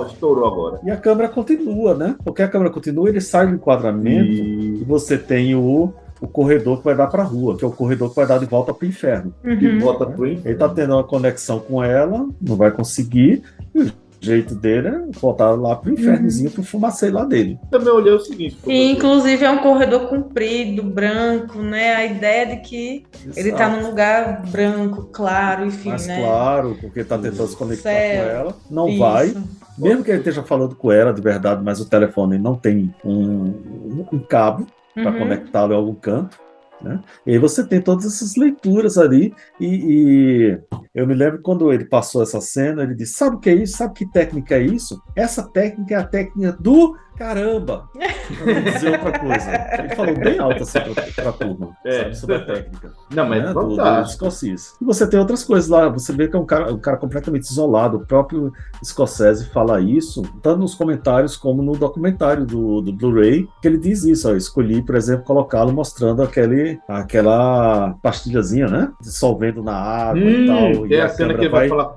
Speaker 2: Estourou agora.
Speaker 4: E a câmera continua, né? Porque a câmera continua, ele sai do enquadramento e você tem o corredor que vai dar para a rua, que é o corredor que vai dar de volta para o inferno.
Speaker 2: De volta pro inferno.
Speaker 4: Ele está tendo uma conexão com ela, não vai conseguir, e o jeito dele é voltar lá pro infernozinho, pro fumacê lá dele.
Speaker 2: Também olhei o seguinte.
Speaker 3: E, inclusive, é um corredor comprido, branco, né? A ideia de que ele tá num lugar branco, claro, enfim,
Speaker 4: mais
Speaker 3: né?
Speaker 4: claro, porque tá tentando se conectar com ela. Não
Speaker 3: Isso.
Speaker 4: vai. Mesmo que ele esteja falando com ela de verdade, mas o telefone não tem um cabo para conectá-lo em algum canto. Né? E aí você tem todas essas leituras ali e eu me lembro quando ele passou essa cena, ele disse, sabe o que é isso? Sabe que técnica é isso? Essa técnica é a técnica do caramba! Pra não dizer outra coisa. Ele falou bem alto assim pra turma, sabe, sobre a técnica.
Speaker 2: Não, mas
Speaker 4: do Scorsese. E você tem outras coisas lá, você vê que é um cara completamente isolado, o próprio Scorsese fala isso, tanto nos comentários como no documentário do Blu-ray, que ele diz isso, ó, escolhi, por exemplo, colocá-lo mostrando aquela pastilhazinha, né? Dissolvendo na água e tal.
Speaker 2: É a cena que ele vai falar.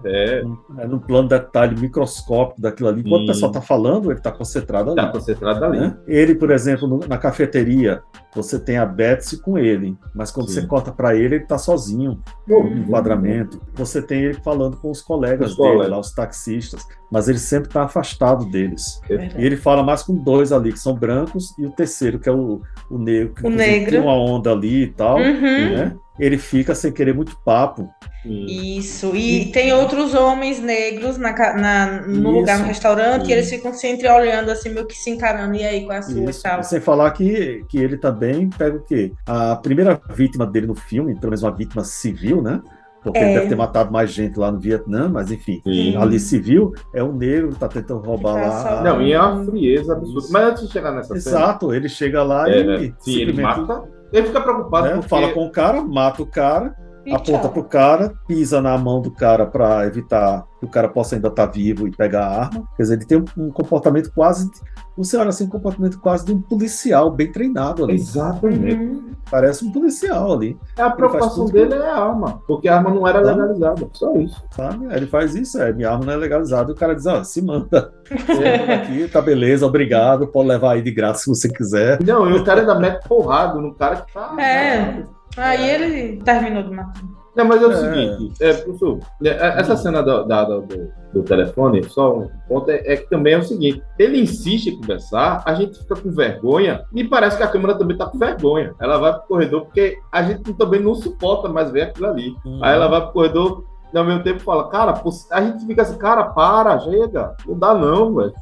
Speaker 4: No plano de detalhe microscópico daquilo ali. Enquanto o pessoal tá falando, ele tá concentrado ali.
Speaker 2: tá concentrado ali.
Speaker 4: Né? Ele, por exemplo, na cafeteria, você tem a Betsy com ele, mas quando
Speaker 2: Sim.
Speaker 4: você corta para ele tá sozinho no enquadramento. Você tem ele falando com os colegas dele, lá, os taxistas, mas ele sempre tá afastado deles. E ele fala mais com dois ali, que são brancos, e o terceiro, que é o negro, que tem uma onda ali e tal, né? Ele fica sem querer muito papo.
Speaker 3: Isso, e tem outros homens negros no lugar, no restaurante, e eles ficam se entreolhando, assim, meio que se encarando, e aí, qual é a sua e tal.
Speaker 4: E sem falar que ele também pega o quê? A primeira vítima dele no filme, pelo menos uma vítima civil, né? Porque ele deve ter matado mais gente lá no Vietnã, mas enfim, ali civil, é um negro que tá tentando roubar lá.
Speaker 2: Não, e é uma frieza absurda. Mas antes de chegar nessa cena...
Speaker 4: Exato, ele chega lá e
Speaker 2: ele mata, ele fica preocupado porque...
Speaker 4: Fala com o cara, mata o cara, aponta pro cara, pisa na mão do cara para evitar que o cara possa ainda estar vivo e pegar a arma. Quer dizer, ele tem um comportamento quase... Você olha assim, um comportamento quase de um policial bem treinado ali.
Speaker 2: Exatamente.
Speaker 4: Parece um policial ali.
Speaker 2: A preocupação dele é a arma, porque a arma não era legalizada, só isso.
Speaker 4: Sabe? Ele faz isso, minha arma não é legalizada, e o cara diz, se manda. Aqui, tá beleza, obrigado, pode levar aí de graça se você quiser.
Speaker 2: Não, e o cara ainda mete porrada no cara que tá...
Speaker 3: Aí ele terminou de matar.
Speaker 2: Não, mas é o seguinte, professor, essa cena do telefone, só um ponto, é que também é o seguinte, ele insiste em conversar, a gente fica com vergonha, e parece que a câmera também tá com vergonha. Ela vai pro corredor, porque a gente também não suporta mais ver aquilo ali. Aí ela vai pro corredor, e ao mesmo tempo fala, cara, a gente fica assim, cara, para, chega, não dá não, velho.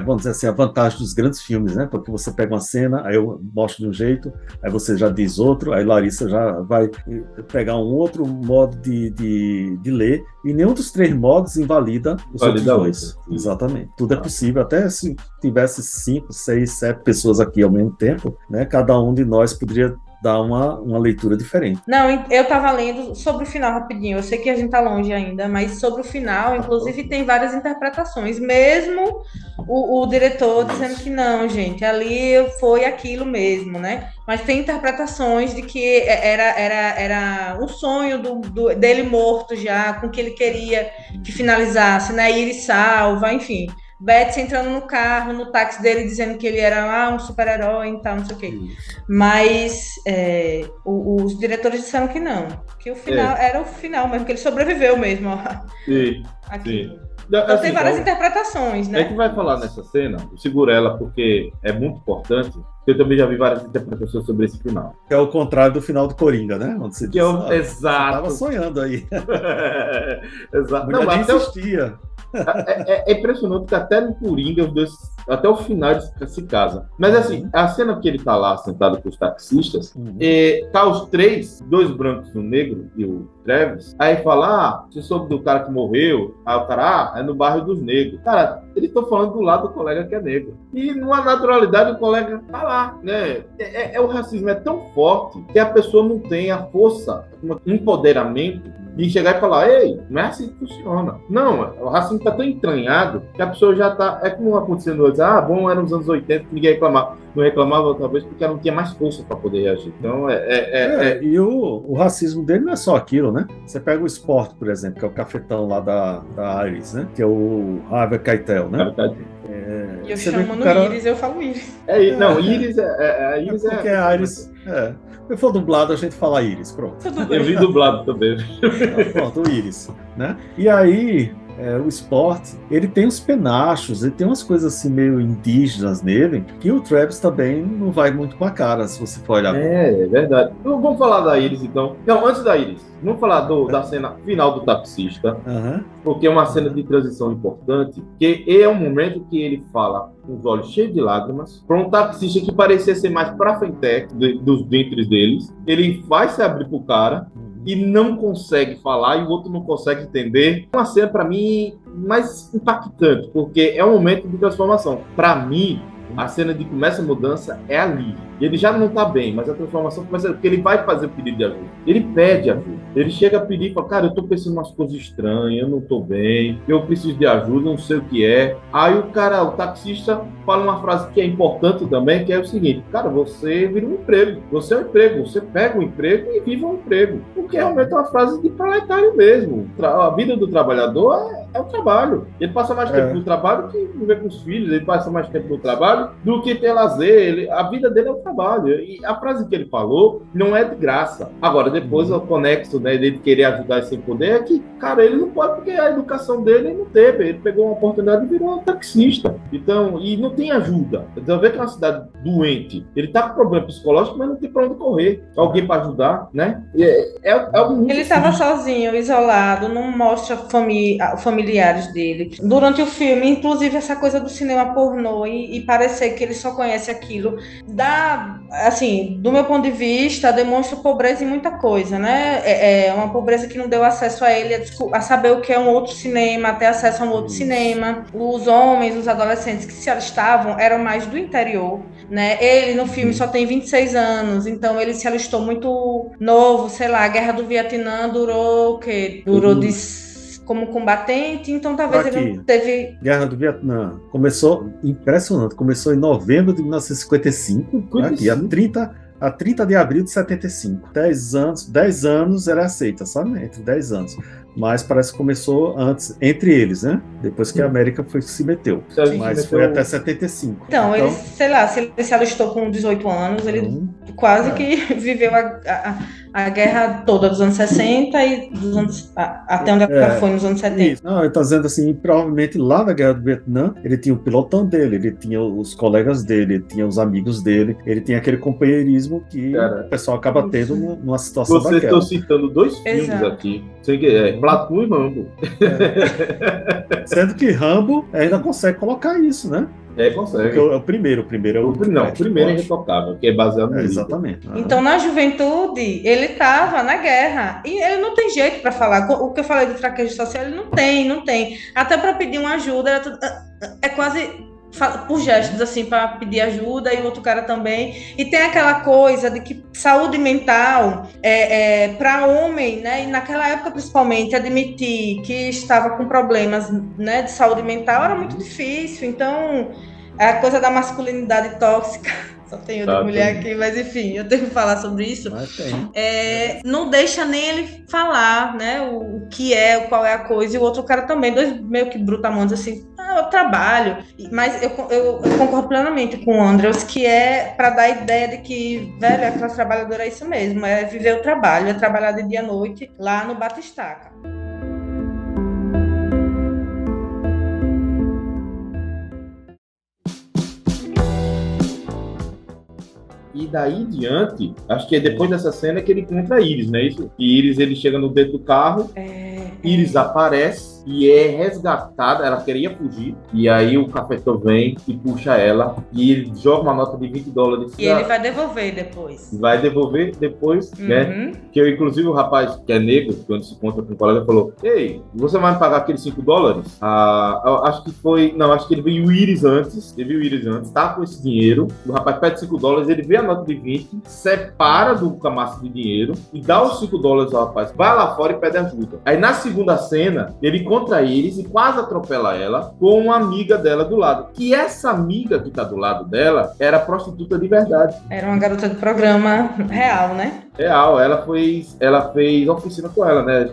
Speaker 4: Vamos dizer assim, a vantagem dos grandes filmes, né? Porque você pega uma cena, aí eu mostro de um jeito, aí você já diz outro, aí Larissa já vai pegar um outro modo de ler, e nenhum dos três modos invalida os outros dois. Exatamente. Tudo é possível, até se tivesse 5, 6, 7 pessoas aqui ao mesmo tempo, né? Cada um de nós poderia dar uma leitura diferente.
Speaker 3: Não, eu tava lendo sobre o final rapidinho, eu sei que a gente tá longe ainda, mas sobre o final, inclusive tem várias interpretações, mesmo o diretor dizendo que não, gente, ali foi aquilo mesmo, né? Mas tem interpretações de que era um sonho dele morto já, com que ele queria que finalizasse, né? Iris salva, enfim. Betsy entrando no carro, no táxi dele, dizendo que ele era um super-herói e tal, não sei o quê. Mas os diretores disseram que não, que o final era o final mesmo, que ele sobreviveu mesmo.
Speaker 2: Sim.
Speaker 3: Então assim, tem várias interpretações, né?
Speaker 2: A gente vai falar nessa cena, eu seguro ela porque é muito importante, eu também já vi várias interpretações sobre esse final.
Speaker 4: É o contrário do final do Coringa, né? Onde você diz,
Speaker 2: exato.
Speaker 4: Você tava sonhando aí.
Speaker 2: Exato.
Speaker 4: Não, mas existia.
Speaker 2: É impressionante que até no Coringa, os dois, até o final eles se casam. Mas assim, a cena que ele tá lá sentado com os taxistas, tá os três, dois brancos e um negro, e o Travis, aí fala, você soube do cara que morreu? Aí o cara, é no bairro dos negros. Cara, eles estão falando do lado do colega que é negro. E numa naturalidade o colega tá lá, né? O racismo é tão forte que a pessoa não tem a força, um empoderamento de chegar e falar, ei, não é assim que funciona. Não, o racismo está tão entranhado que a pessoa já está... É como acontecendo antes, bom, era nos anos 80 que ninguém reclamava. Não reclamava, talvez, porque ela não tinha mais força para poder reagir. Então,
Speaker 4: E o racismo dele não é só aquilo, né? Você pega o Sport, por exemplo, que é o cafetão lá da Iris, né? Que é o Harvey Keitel, né?
Speaker 3: Eu chamo no Iris, eu falo Iris.
Speaker 2: Não, Iris é... Iris
Speaker 4: porque a Iris... Se for dublado, a gente fala Iris, pronto.
Speaker 2: Eu vi dublado também.
Speaker 4: Pronto, o Iris, né? E aí, o Sport, ele tem uns penachos, ele tem umas coisas assim meio indígenas nele, que o Travis também não vai muito com a cara, se você for olhar.
Speaker 2: É verdade. Então, vamos falar da Iris, então. Não, antes da Iris, vamos falar da cena final do taxista, porque é uma cena de transição importante, que é um momento que ele fala com os olhos cheios de lágrimas, para um taxista que parecia ser mais pra frente dos dentes deles. Ele vai se abrir pro cara e não consegue falar, e o outro não consegue entender. É uma cena, para mim, mais impactante, porque é um momento de transformação. Para mim, a cena de começa a mudança é ali. ele já não está bem, mas a transformação começa porque ele vai fazer o pedido de ajuda. Ele pede ajuda. Ele chega a pedir e fala, cara, eu estou pensando em umas coisas estranhas, eu não estou bem, eu preciso de ajuda, não sei o que é. Aí o taxista, fala uma frase que é importante também, que é o seguinte, cara, você vira um emprego, você é um emprego, você pega um emprego e vive um emprego. Porque realmente é uma frase de proletário mesmo. A vida do trabalhador é o trabalho. Ele passa mais tempo no trabalho que viver com os filhos, ele passa mais tempo no trabalho do que ter lazer. A vida dele é o trabalho. E a frase que ele falou não é de graça. Agora, depois o conexo, né, dele querer ajudar sem poder é que, cara, ele não pode porque a educação dele não teve. Ele pegou uma oportunidade e virou um taxista. Então, e não tem ajuda. Então, vê que é uma cidade doente. Ele tá com problema psicológico, mas não tem pra onde correr. Alguém para ajudar, né?
Speaker 3: Ele estava sozinho, isolado, não mostra familiares dele. Durante o filme, inclusive essa coisa do cinema pornô e parecer que ele só conhece aquilo, assim, do meu ponto de vista, demonstra pobreza em muita coisa, né? É uma pobreza que não deu acesso a ele a saber o que é um outro cinema, a ter acesso a um outro cinema. Os homens, os adolescentes que se alistavam eram mais do interior, né? Ele no filme só tem 26 anos, então ele se alistou muito novo, sei lá, a Guerra do Vietnã durou o quê? Como combatente, então talvez ele não teve...
Speaker 4: Guerra do Vietnã começou, impressionante, começou em novembro de 1955, aqui, a 30 de abril de 75. 10 anos era aceita, sabe? Entre 10 anos. Mas parece que começou antes, entre eles, né? Depois que a América se meteu. Mas foi até 75.
Speaker 3: Então, ele, sei lá, se ele se alistou com 18 anos, ele quase que viveu a guerra toda dos anos 60 e dos anos, até onde ela foi nos anos 70.
Speaker 4: Isso. Não, ele está dizendo assim, provavelmente lá na Guerra do Vietnã, ele tinha o pilotão dele, ele tinha os colegas dele, ele tinha os amigos dele, ele tinha aquele companheirismo que o pessoal acaba tendo numa situação daquela.
Speaker 2: Vocês estão citando dois filmes aqui, Platoon e Rambo.
Speaker 4: Sendo que Rambo ainda consegue colocar isso, né?
Speaker 2: Consegue.
Speaker 4: Porque o primeiro é o...
Speaker 2: Não, o primeiro é Irretocável, que é baseado no
Speaker 4: exatamente.
Speaker 3: Então, na juventude, ele estava na guerra. E ele não tem jeito para falar. O que eu falei de fraqueza social, ele não tem. Até para pedir uma ajuda, é quase por gestos, assim, para pedir ajuda, e o outro cara também. E tem aquela coisa de que saúde mental, para homem, né, e naquela época principalmente, admitir que estava com problemas, né, de saúde mental era muito difícil. Então, a coisa da masculinidade tóxica, só tenho de mulher aqui, mas enfim, eu tenho que falar sobre isso. Não deixa nem ele falar, né, o que é, qual é a coisa, e o outro cara também, dois meio que brutamontes, assim, eu trabalho. Mas eu concordo plenamente com o Andrews, que é para dar a ideia de que, velho, a classe trabalhadora é isso mesmo, é viver o trabalho, é trabalhar de dia à noite lá no Batistaca.
Speaker 2: E daí em diante, acho que é depois dessa cena que ele encontra a Iris, não é isso? E Iris, ele chega no dentro do carro, Iris aparece e é resgatada, ela queria fugir, e aí o cafetão vem e puxa ela, e ele joga uma nota de $20.
Speaker 3: E ele vai devolver depois.
Speaker 2: Uhum. Né? Que inclusive o rapaz que é negro, quando se encontra com o colega, falou, ei, você vai me pagar aqueles $5? Acho que ele viu o Iris antes, tá com esse dinheiro, o rapaz pede $5, ele vê a nota de 20, separa do camaço de dinheiro e dá os $5 ao rapaz, vai lá fora e pede ajuda. Aí na segunda cena, ele encontra a Iris e quase atropela ela com uma amiga dela do lado. Que essa amiga que tá do lado dela era prostituta de verdade.
Speaker 3: Era uma garota de programa real, né?
Speaker 2: Real, ela fez oficina com ela, né?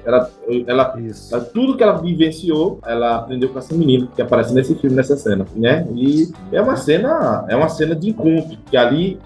Speaker 2: Tudo que ela vivenciou, ela aprendeu com essa menina que aparece nesse filme, nessa cena, né? E é uma cena de encontro, que ali,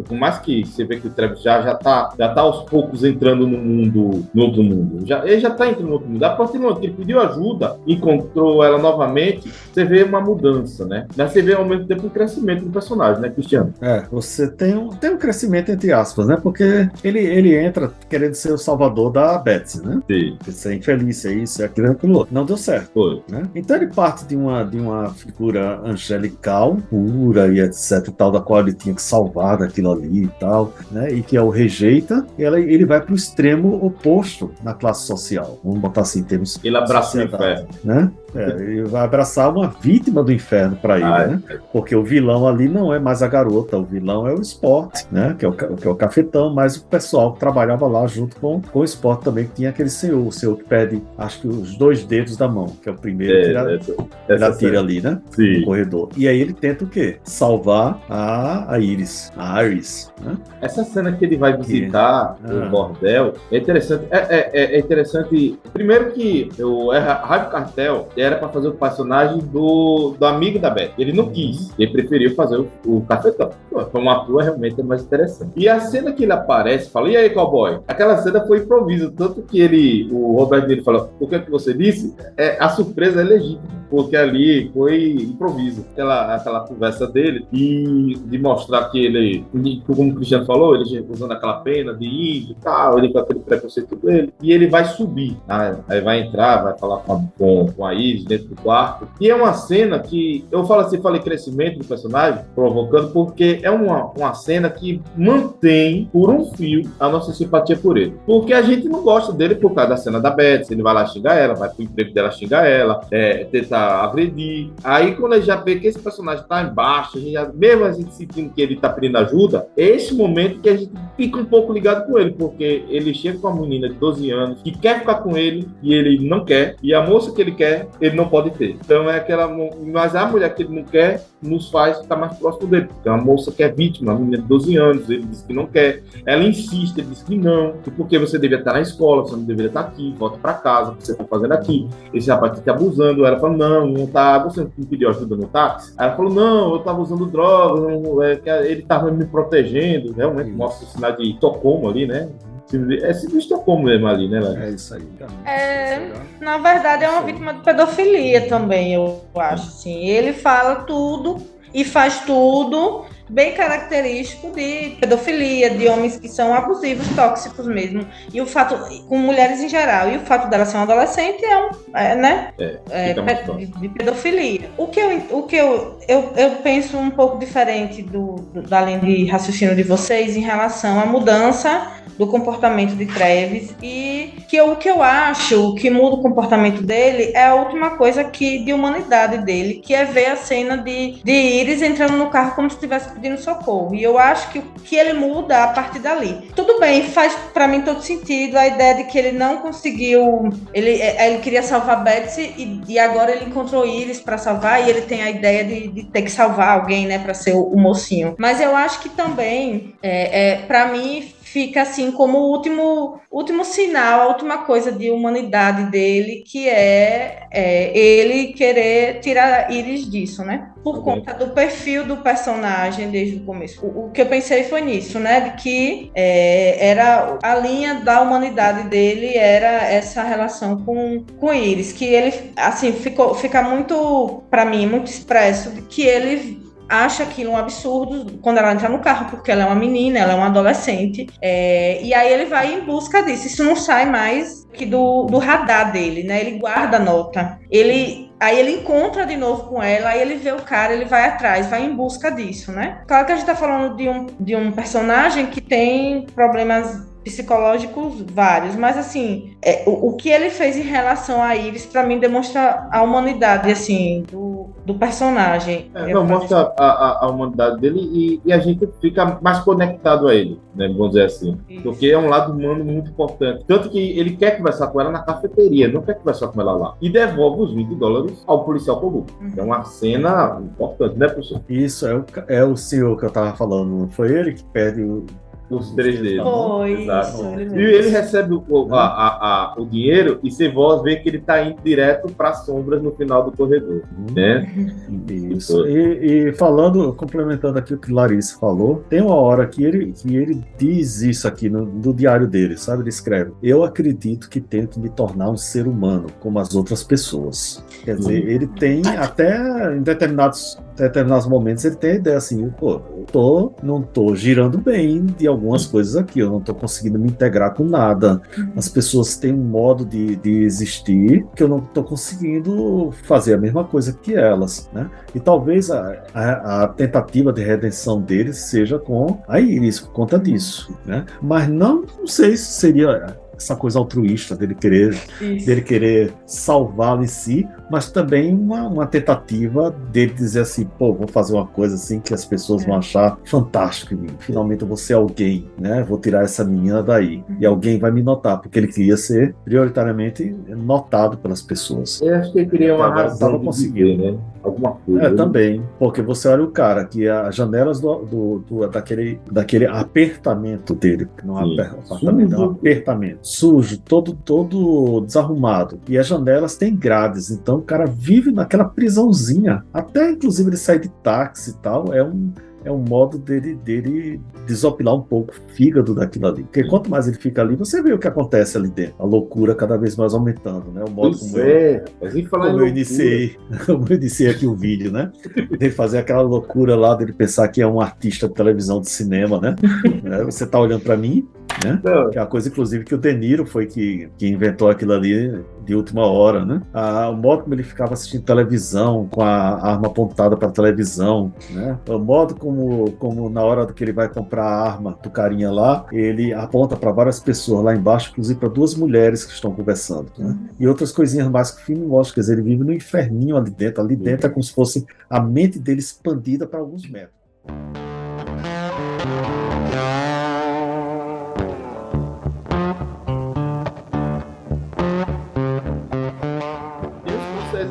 Speaker 2: por mais que você vê que o Travis já tá aos poucos entrando no outro mundo. Ele já tá entrando no outro mundo. A partir do momento que ele pediu ajuda, encontrou ela novamente, você vê uma mudança, né? Mas você vê ao mesmo tempo um crescimento do personagem, né, Cristiano?
Speaker 4: Você tem um crescimento entre aspas, né? Porque ele entra querendo ser o salvador da Betsy, né?
Speaker 2: Sim.
Speaker 4: Ser infeliz, é isso, é aquilo, aquilo outro. Não deu certo.
Speaker 2: Foi.
Speaker 4: Né? Então ele parte de uma figura angelical, pura e etc e tal, da qual ele tinha que salvar daquilo ali e tal, né? E que o rejeita, e ele vai para o extremo oposto na classe social. Vamos botar assim em termos
Speaker 2: ele abraça o inferno,
Speaker 4: né? Ele vai abraçar uma vítima do inferno para ele, né? Porque o vilão ali não é mais a garota, o vilão é o Sport, né? Que é o cafetão, mas o pessoal que trabalhava lá junto com o Sport também, que tinha aquele senhor, o senhor que pede, acho que os 2 dedos da mão, que é o primeiro que ele atira ali, né?
Speaker 2: Sim.
Speaker 4: No corredor. E aí ele tenta o quê? Salvar a Iris, né?
Speaker 2: Essa cena que ele vai visitar o bordel é interessante. É interessante. Primeiro que o Harvey Keitel era para fazer o personagem do amigo da Beth. Ele não quis. Ele preferiu fazer o cafetão. Como ator, realmente é mais interessante. E a cena que ele aparece, fala, e aí, cowboy? Aquela cena foi improviso. Tanto que o Robert De Niro fala, o que é que você disse? A surpresa é legítima. Porque ali foi improviso. Aquela conversa dele e de mostrar que ele, como o Cristiano falou, ele usando aquela pena de índio e tal, ele com aquele preconceito dele. E ele vai subir, aí vai entrar, vai falar com a Iris dentro do quarto. E é uma cena que, eu falo assim, falei crescimento do personagem, provocando, porque é uma cena que mantém por um fio a nossa simpatia por ele. Porque a gente não gosta dele por causa da cena da Beth, ele vai lá xingar ela, vai pro emprego dela xingar ela, tentar agredir. Aí quando a gente já vê que esse personagem tá embaixo, mesmo a gente sentindo que ele tá pedindo ajuda, é esse momento que a gente fica um pouco ligado com ele, porque ele chega com uma menina de 12 anos que quer ficar com ele e ele não quer, e a moça que ele quer, ele não pode ter. Então é aquela... Mas a mulher que ele não quer nos faz ficar mais próximo dele, porque é uma moça que é vítima, uma menina de 12 anos, ele diz que não quer, ela insiste, ele diz que não, que porque você deveria estar na escola, você não deveria estar aqui, volta para casa, o que você está fazendo aqui, esse rapaz está te abusando. Ela falou, não tá, você não pediu ajuda no táxi? Aí ela falou, não, eu estava usando drogas, ele estava me protegendo, realmente mostra o sinal de Estocolmo ali, né? É de Estocolmo mesmo ali, né, Léo?
Speaker 4: É isso aí.
Speaker 3: Na verdade, é uma vítima de pedofilia também, eu acho, assim. Ele fala tudo e faz tudo bem característico de pedofilia, de homens que são abusivos, tóxicos mesmo. E o fato, com mulheres em geral, e o fato dela ser uma adolescente de pedofilia. O que eu penso um pouco diferente da linha de raciocínio de vocês em relação à mudança do comportamento de Travis, e o que eu acho que muda o comportamento dele é a última coisa de humanidade dele, que é ver a cena de Iris entrando no carro como se estivesse pedindo socorro. E eu acho que ele muda a partir dali. Tudo bem, faz pra mim todo sentido a ideia de que ele não conseguiu, ele queria salvar Betsy e agora ele encontrou Iris pra salvar, e ele tem a ideia de ter que salvar alguém, né, pra ser o mocinho. Mas eu acho que também, pra mim, fica assim como o último sinal, a última coisa de humanidade dele, que é ele querer tirar Iris disso, né? Por conta do perfil do personagem desde o começo. O que eu pensei foi nisso, né? De que era a linha da humanidade dele, era essa relação com Iris, que ele, assim, fica muito, para mim, muito expresso, de que ele acha aquilo um absurdo quando ela entra no carro, porque ela é uma menina, ela é uma adolescente, e aí ele vai em busca disso. Isso não sai mais que do radar dele, né? Ele guarda a nota. Aí ele encontra de novo com ela, aí ele vê o cara, ele vai atrás, vai em busca disso, né? Claro que a gente tá falando de um personagem que tem problemas psicológicos vários, mas assim, o que ele fez em relação a Iris, para mim, demonstra a humanidade, assim, do personagem.
Speaker 2: Mostra a humanidade dele e a gente fica mais conectado a ele, né, vamos dizer assim. Isso. Porque é um lado humano muito importante. Tanto que ele quer conversar com ela na cafeteria, não quer conversar com ela lá. E devolve os $20 ao policial comum. É uma cena importante, né, professor?
Speaker 4: Isso, é o senhor que eu tava falando, não foi ele que pede
Speaker 2: os 3 deles.
Speaker 3: Foi,
Speaker 2: exato.
Speaker 3: Isso,
Speaker 2: e ele recebe o dinheiro e você vê que ele está indo direto para as sombras no final do corredor. Né?
Speaker 4: Isso. E falando, complementando aqui o que Larissa falou, tem uma hora que ele diz isso aqui no diário dele, sabe? Ele escreve: eu acredito que tenho que me tornar um ser humano como as outras pessoas. Quer dizer, ele tem até em determinados momentos ele tem a ideia assim, pô, não tô girando bem de algumas coisas aqui, eu não tô conseguindo me integrar com nada. As pessoas têm um modo de existir que eu não tô conseguindo fazer a mesma coisa que elas, né? E talvez a tentativa de redenção dele seja com a Iris por conta disso, né? Mas não sei se seria essa coisa altruísta dele querer salvá-lo em si, mas também uma tentativa dele dizer assim, pô, vou fazer uma coisa assim que as pessoas vão achar fantástico em mim. Finalmente eu vou ser alguém, né? Vou tirar essa menina daí. E alguém vai me notar, porque ele queria ser prioritariamente notado pelas pessoas.
Speaker 2: Eu acho que ele queria uma
Speaker 4: Agora
Speaker 2: razão
Speaker 4: tava
Speaker 2: de
Speaker 4: conseguindo.
Speaker 2: viver, né? Alguma coisa.
Speaker 4: Também, porque você olha o cara, que as janelas daquele apertamento dele, não é
Speaker 2: Sim.
Speaker 4: apartamento, é um apertamento, sujo, todo desarrumado, e as janelas têm grades, então o cara vive naquela prisãozinha, até inclusive ele sair de táxi e tal, é um modo dele desopilar um pouco o fígado daquilo ali. Porque quanto mais ele fica ali, você vê o que acontece ali dentro. A loucura cada vez mais aumentando, né? O modo como eu iniciei aqui o vídeo, né? Dele fazer aquela loucura lá, dele pensar que é um artista de televisão, de cinema, né? Você tá olhando para mim, né? Que é uma coisa, inclusive, que o De Niro foi que inventou aquilo ali de última hora, né? O modo como ele ficava assistindo televisão, com a arma apontada para a televisão, né? O modo como na hora que ele vai comprar a arma do carinha lá, ele aponta para várias pessoas lá embaixo, inclusive para duas mulheres que estão conversando, né? E outras coisinhas mais que filmológicas, quer dizer, ele vive no inferninho ali dentro é como se fosse a mente dele expandida para alguns metros.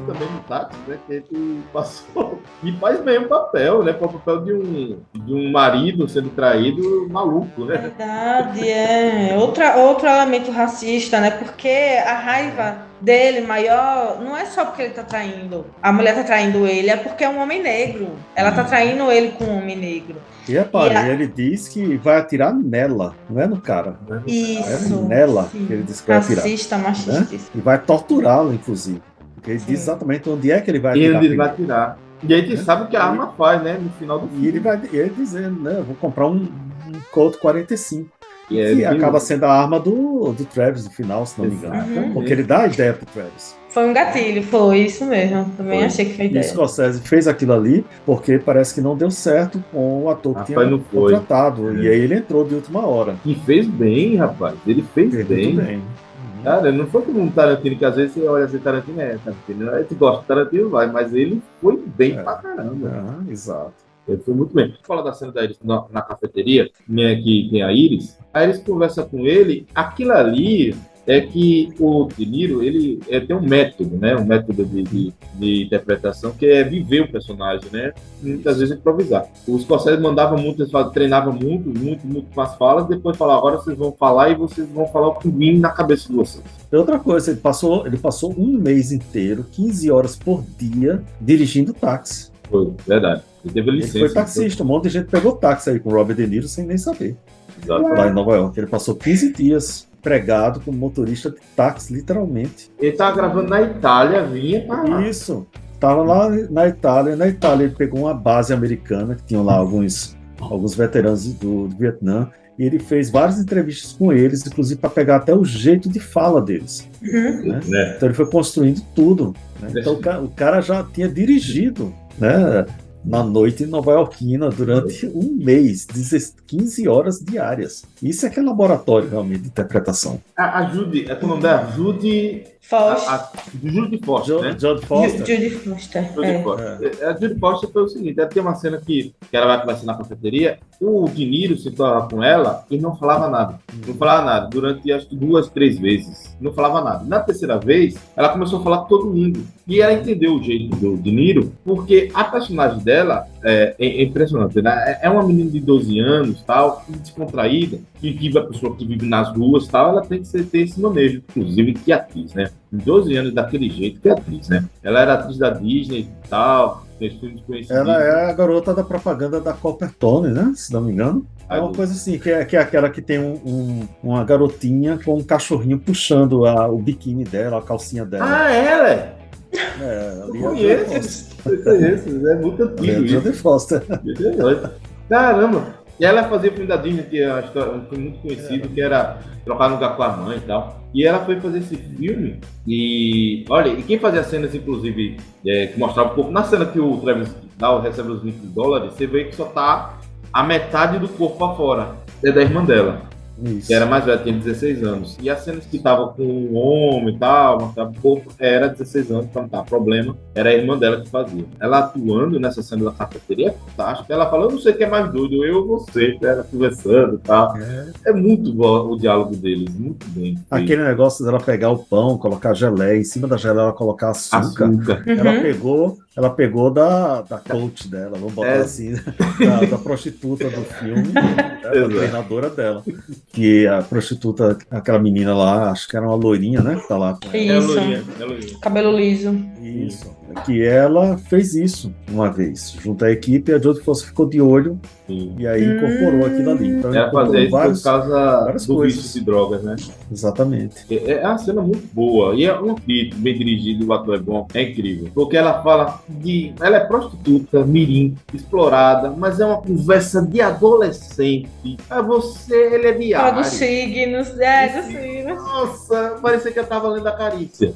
Speaker 2: Também no táxi, né? Que ele passou e faz bem o papel, né? O papel de um marido sendo traído maluco, né?
Speaker 3: Verdade, outro elemento racista, né? Porque a raiva dele maior não é só porque ele tá traindo, a mulher tá traindo ele, é porque é um homem negro. Ela tá traindo ele com um homem negro.
Speaker 4: E ele diz que vai atirar nela, não é no cara.
Speaker 3: Isso.
Speaker 4: É nela
Speaker 3: sim.
Speaker 4: que ele diz que vai atirar.
Speaker 3: Racista, machista.
Speaker 4: Né? E vai torturá-lo, inclusive. Porque ele diz exatamente onde é que ele vai atirar.
Speaker 2: E onde ele vai atirar. E aí a gente sabe o que a arma faz, né? No final do filme.
Speaker 4: E ele dizendo, né? Eu vou comprar um Colt 45.
Speaker 2: E
Speaker 4: acaba sendo a arma do Travis no final, se não me engano. Porque ele dá a ideia pro Travis.
Speaker 3: Foi um gatilho, foi isso mesmo. Também achei que foi ideia.
Speaker 4: E o Scorsese fez aquilo ali porque parece que não deu certo com o ator que tinha contratado. E aí ele entrou de última hora.
Speaker 2: E fez bem, rapaz. Ele fez bem.
Speaker 4: Muito bem.
Speaker 2: Cara, não foi como um Tarantino, que às vezes você olha assim, Tarantino Tarantino. Aí tu gosta de Tarantino, vai, mas ele foi bem pra caramba.
Speaker 4: Exato.
Speaker 2: Ele foi muito bem. Vou falar da cena da Iris na cafeteria, né, que tem a Iris conversa com ele, aquilo ali é que o De Niro, ele tem um método, né, um método de interpretação, que é viver o personagem, né, muitas vezes improvisar. Os Scorsese mandava muito, eles treinavam muito com as falas, depois falava, agora vocês vão falar e vocês vão falar o que vem na cabeça de vocês.
Speaker 4: E outra coisa, ele passou um mês inteiro, 15 horas por dia, dirigindo táxi.
Speaker 2: Foi, verdade. Ele teve licença.
Speaker 4: Ele foi taxista, um monte de gente pegou táxi aí com o Robert De Niro sem nem saber.
Speaker 2: Exatamente.
Speaker 4: Lá em Nova York. Ele passou 15 dias pregado como motorista de táxi, literalmente.
Speaker 2: Ele estava gravando na Itália, vinha para lá.
Speaker 4: Isso. Estava lá na Itália. Na Itália ele pegou uma base americana, que tinham lá alguns veteranos do Vietnã, e ele fez várias entrevistas com eles, inclusive para pegar até o jeito de fala deles. Né? Então ele foi construindo tudo. Né? Então o cara já tinha dirigido, né, na noite nova-iorquina durante um mês, 15 horas diárias. Isso é que é laboratório realmente de interpretação.
Speaker 2: A Judy, é o nome dela? Judy Foster, né?
Speaker 4: Judy Foster.
Speaker 3: Judy Foster.
Speaker 2: A Judy Foster foi o seguinte, ela tem uma cena que ela vai conversar na cafeteria, o De Niro sentou com ela e não falava nada. Não falava nada, durante acho que 2, 3 vezes. Não falava nada. Na terceira vez, ela começou a falar com todo mundo. E ela entendeu o jeito do De Niro, porque a personagem dela é impressionante, né? É uma menina de 12 anos, tal, descontraída, que vive a pessoa que vive nas ruas, tal, ela tem que ter esse manejo, inclusive que atriz, né? Em 12 anos daquele jeito que atriz, né? Ela era atriz da Disney e tal, fez filmes conhecidos.
Speaker 4: Ela é a garota da propaganda da Coppertone, né? Se não me engano. É uma coisa assim, que é aquela que tem uma garotinha com um cachorrinho puxando o biquíni dela, a calcinha dela.
Speaker 2: Ah, ela é?
Speaker 4: Eu
Speaker 2: conheço, é muito antigo isso.
Speaker 4: Jodie Foster.
Speaker 2: Caramba! E ela fazia o filme da Disney, que é um filme muito conhecido, que era Trocar no Lugar com a Mãe e tal. E ela foi fazer esse filme e... Olha, e quem fazia cenas, inclusive, que mostrava um pouco... Na cena que o Travis recebe os $20, você vê que só tá a metade do corpo pra fora. É da irmã dela.
Speaker 4: Isso.
Speaker 2: que era mais velha, tinha 16 anos. E as cenas que tava com um homem e tal, era 16 anos, então não tava problema, era a irmã dela que fazia. Ela atuando nessa cena da cafeteria é fantástica. Ela falou, eu não sei quem é mais doido, eu ou você, ela conversando e tal. É muito bom o diálogo deles, muito bem.
Speaker 4: Aquele negócio dela pegar o pão, colocar geleia, em cima da geleia ela colocar açúcar.
Speaker 3: Uhum.
Speaker 4: Ela pegou da coach dela, vamos botar assim, da prostituta do filme, né, da treinadora dela. Que a prostituta, aquela menina lá, acho que era uma loirinha, né? Que tá lá.
Speaker 3: Isso.
Speaker 2: É loirinha.
Speaker 3: Cabelo liso.
Speaker 4: Isso. Que ela fez isso uma vez, junto à equipe, e a Jodie Foster ficou de olho e aí incorporou aquilo ali. Então,
Speaker 2: ela fazia isso por causa do vício de drogas, né?
Speaker 4: Exatamente.
Speaker 2: É uma cena muito boa. E é um clipe bem dirigido, o ator é bom, é incrível. Porque ela fala ela é prostituta, mirim, explorada, mas é uma conversa de adolescente. Ele é de
Speaker 3: Fala dos signos, dos signos.
Speaker 2: Nossa, parecia que eu tava lendo a Carícia.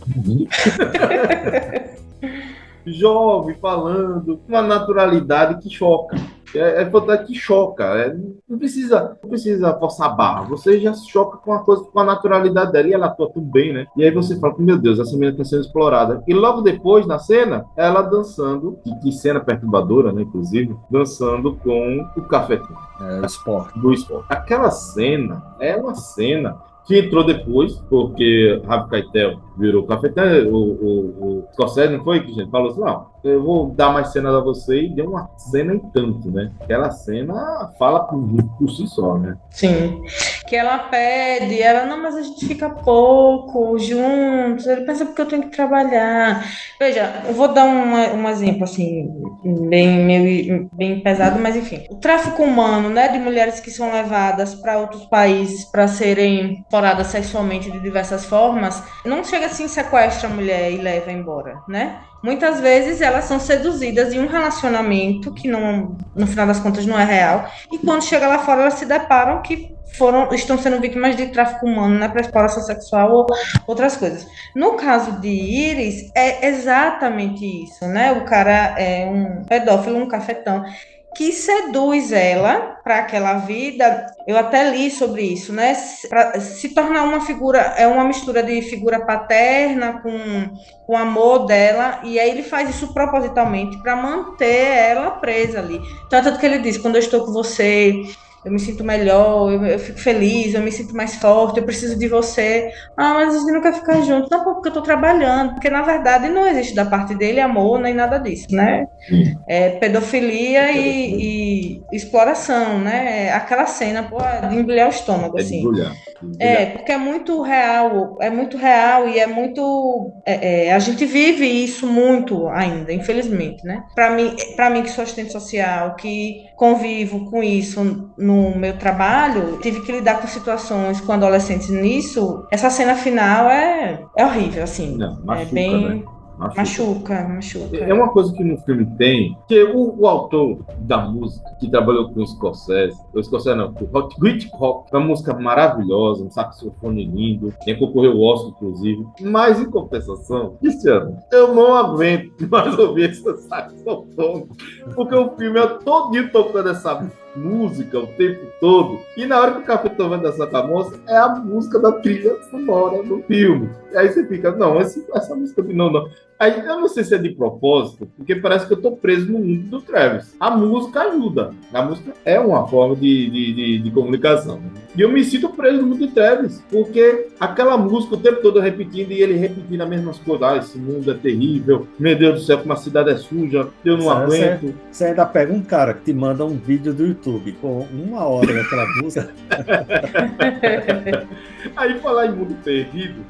Speaker 2: Jovem, falando, com uma naturalidade que choca. É fantástico que choca. Não precisa forçar a barra. Você já se choca com a coisa, com a naturalidade dela. E ela atua tudo bem, né? E aí você fala, meu Deus, essa menina está sendo explorada. E logo depois, na cena, ela dançando, que cena perturbadora, né? Inclusive, dançando com o cafetão.
Speaker 4: O esporte.
Speaker 2: Do esporte. Aquela cena é uma cena que entrou depois, porque Harvey Keitel virou cafetão, o Scorsese não foi que a gente falou assim, não, eu vou dar mais cenas a você, e deu uma cena em tanto, né? Aquela cena fala por si só, né?
Speaker 3: Sim. Que ela pede, ela, não, mas a gente fica pouco juntos, ele pensa porque eu tenho que trabalhar. Veja, eu vou dar um exemplo, assim, bem pesado, mas enfim. O tráfico humano, né, de mulheres que são levadas para outros países para serem exploradas sexualmente de diversas formas, não chega assim, sequestra a mulher e leva embora, né? Muitas vezes elas são seduzidas em um relacionamento que não, no final das contas não é real, e quando chega lá fora elas se deparam que estão sendo vítimas de tráfico humano, né, para exploração sexual ou outras coisas. No caso de Iris, é exatamente isso, né? O cara é um pedófilo, um cafetão, que seduz ela para aquela vida. Eu até li sobre isso, né? Para se tornar uma figura, é uma mistura de figura paterna com o amor dela, e aí ele faz isso propositalmente para manter ela presa ali. Tanto que ele diz, quando eu estou com você, eu me sinto melhor, eu fico feliz, eu me sinto mais forte, eu preciso de você. Ah, mas a gente não quer ficar junto. Não, porque eu tô trabalhando. Porque, na verdade, não existe da parte dele amor, nem nada disso, né? É pedofilia e exploração, né? Aquela cena, pô, de embrulhar o estômago, assim. Porque é muito real e é muito... a gente vive isso muito ainda, infelizmente, né? Para mim que sou assistente social, que convivo com isso no meu trabalho, tive que lidar com situações com adolescentes nisso. Essa cena final é horrível, assim.
Speaker 2: Não, machuca,
Speaker 3: é bem...
Speaker 2: né?
Speaker 3: Machuca.
Speaker 2: É uma coisa que no filme tem, que o autor da música, que trabalhou com o Scorsese não, com o Hitchcock, uma música maravilhosa, um saxofone lindo, quem concorreu ao Oscar, inclusive. Mas, em compensação, Cristiano, eu não aguento mais ouvir esse saxofone, porque o filme é todinho tocando essa música o tempo todo, e na hora que o cafetão vai dançar com a moça, é a música da trilha sonora do filme. E aí você fica, não, essa música não. Aí eu não sei se é de propósito, porque parece que eu tô preso no mundo do Travis. A música ajuda. A música é uma forma de comunicação. E eu me sinto preso no mundo do Travis, porque aquela música o tempo todo repetindo, e ele repetindo as mesmas coisas. Ah, esse mundo é terrível, meu Deus do céu, como a cidade é suja, eu não aguento.
Speaker 4: Você ainda pega um cara que te manda um vídeo do YouTube com 1 hora daquela música.
Speaker 2: Aí falar em mundo perdido,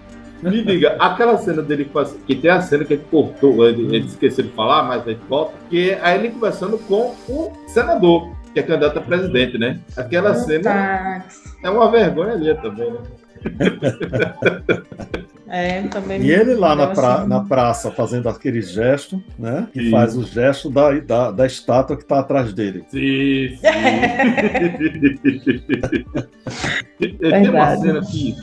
Speaker 2: me diga, aquela cena dele que tem a cena que ele cortou, ele esqueceu de falar, mas a gente volta, que é ele conversando com o senador, que é candidato a presidente, né? Aquela cena é uma vergonha ali também, né?
Speaker 3: Também.
Speaker 4: E ele lá na praça fazendo aquele gesto, né? Que faz o gesto da estátua que está atrás dele.
Speaker 2: Sim. Tem uma cena que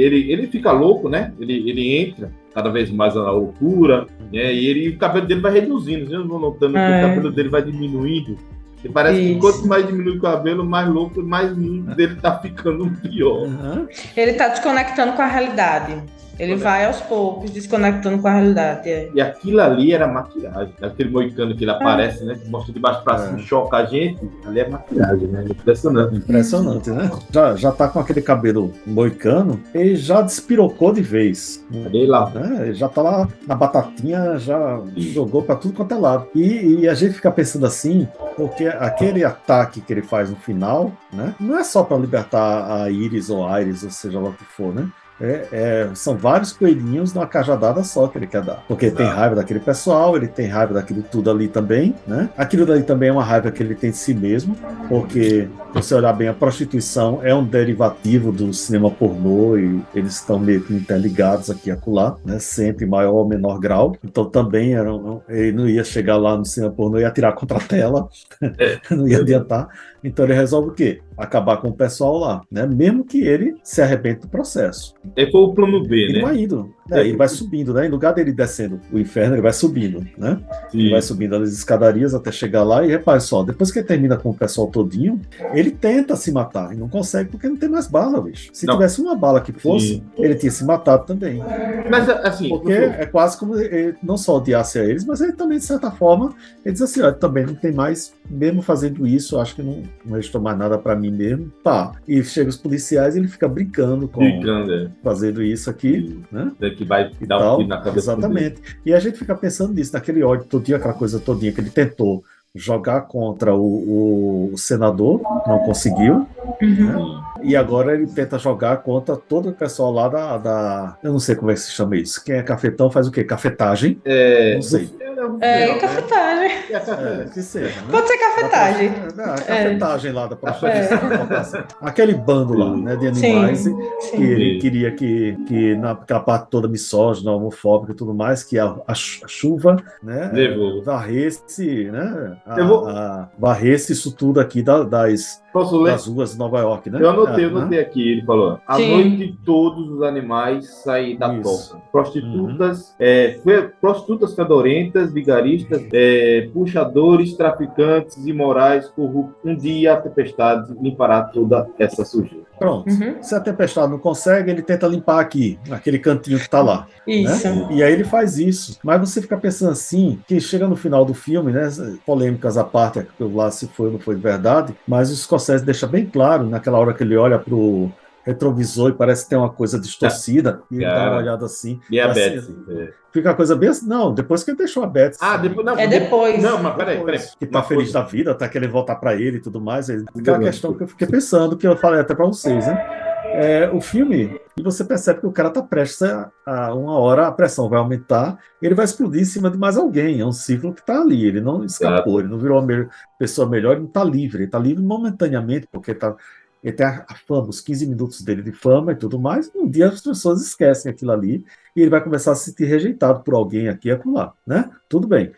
Speaker 2: ele fica louco, né? Ele entra cada vez mais na loucura, né? E o cabelo dele vai reduzindo. Vocês vão notando que o cabelo dele vai diminuindo. E parece que
Speaker 3: Isso.
Speaker 2: quanto mais diminui o cabelo, mais louco, mais o mundo dele tá ficando pior.
Speaker 4: Aham.
Speaker 3: Ele tá desconectando com a realidade. Ele vai aos poucos desconectando com a realidade.
Speaker 2: E aquilo ali era maquiagem. Aquele moicano que ele aparece, né? Que mostra de baixo pra cima, choca a gente. Ali é maquiagem, né? Impressionante.
Speaker 4: Impressionante, né? Já tá com aquele cabelo moicano e já despirocou de vez.
Speaker 2: Cadê lá?
Speaker 4: Né? Ele já tá lá na batatinha, já jogou pra tudo quanto é lado. E a gente fica pensando assim, porque aquele ataque que ele faz no final, né? Não é só pra libertar a Iris ou Iris, ou seja lá o que for, né? São vários coelhinhos numa cajadada só que ele quer dar. Porque ele tem raiva daquele pessoal, ele tem raiva daquilo tudo ali também, né? Aquilo dali também é uma raiva que ele tem de si mesmo, porque, se você olhar bem, a prostituição é um derivativo do cinema pornô e eles estão meio que interligados aqui e acolá, né? Sempre em maior ou menor grau. Então também ele não ia chegar lá no cinema pornô e atirar contra a tela, não ia adiantar. Então ele resolve o quê? Acabar com o pessoal lá, né? Mesmo que ele se arrebente do processo.
Speaker 2: Esse foi o plano B,
Speaker 4: Ele
Speaker 2: né?
Speaker 4: vai indo, né? Ele vai subindo, né? Em lugar dele descendo o inferno, ele vai subindo, né? Ele vai subindo as escadarias até chegar lá e repare só, depois que ele termina com o pessoal todinho, ele tenta se matar e não consegue porque não tem mais bala, bicho. Se
Speaker 2: Não.
Speaker 4: tivesse uma bala que fosse,
Speaker 2: Sim.
Speaker 4: ele tinha se matado também.
Speaker 2: Mas, assim,
Speaker 4: Porque é quase como ele não só odiasse a eles, mas ele também, de certa forma, ele diz assim, ó, também não tem mais, mesmo fazendo isso, eu acho que não restou mais nada pra mim mesmo. Tá. E chega os policiais e ele fica brincando com fazendo isso aqui, né?
Speaker 2: Que vai
Speaker 4: E
Speaker 2: dar um
Speaker 4: tal.
Speaker 2: tiro na cabeça dele.
Speaker 4: Exatamente. E a gente fica pensando nisso, naquele ódio todinho, aquela coisa todinha que ele tentou jogar contra o senador, não conseguiu.
Speaker 3: Uhum.
Speaker 4: E agora ele tenta jogar contra todo o pessoal lá da... Eu não sei como é que se chama isso. Quem é cafetão faz o quê? Cafetagem? Não sei.
Speaker 3: Cafetagem.
Speaker 4: Que seja, né?
Speaker 3: Pode ser cafetagem.
Speaker 4: A cafetagem lá da prostituição. Aquele bando lá, né, de animais que ele queria que naquela parte toda misógina, homofóbica e tudo mais, que a chuva, né, varresse, né, varresse isso tudo aqui das ruas de Nova York, né?
Speaker 2: Eu anotei aqui, ele falou, à noite todos os animais saem da toca. Prostitutas, prostitutas fedorentas, vigaristas, puxadores, traficantes, imorais, corruptos. Um dia a tempestade limpará toda essa sujeira.
Speaker 4: Pronto. Se a tempestade não consegue, ele tenta limpar aqui, aquele cantinho que tá lá.
Speaker 3: Isso.
Speaker 4: Né? E aí ele faz isso. Mas você fica pensando assim, que chega no final do filme, né? Polêmicas à parte, lá se foi ou não foi de verdade, mas o Scorsese deixa bem claro, naquela hora que ele olha pro retrovisor e parece que tem uma coisa distorcida, e ele dá uma olhada assim.
Speaker 2: E a
Speaker 4: assim,
Speaker 2: Betsy.
Speaker 4: Fica a coisa bem assim. Não, depois que ele deixou a Betsy.
Speaker 2: Depois não.
Speaker 3: Depois.
Speaker 2: Não, mas peraí.
Speaker 4: Que tá feliz da vida, tá querendo voltar pra ele e tudo mais. Aquela questão que eu fiquei pensando, que eu falei até pra vocês, né? O filme, e você percebe que o cara tá prestes a uma hora a pressão vai aumentar, ele vai explodir em cima de mais alguém. É um ciclo que tá ali, ele não escapou, ele não virou uma pessoa melhor, ele não tá livre, ele tá livre momentaneamente, porque ele tem a fama, os 15 minutos dele de fama e tudo mais. Um dia as pessoas esquecem aquilo ali e ele vai começar a se sentir rejeitado por alguém aqui e acolá, né? Tudo bem.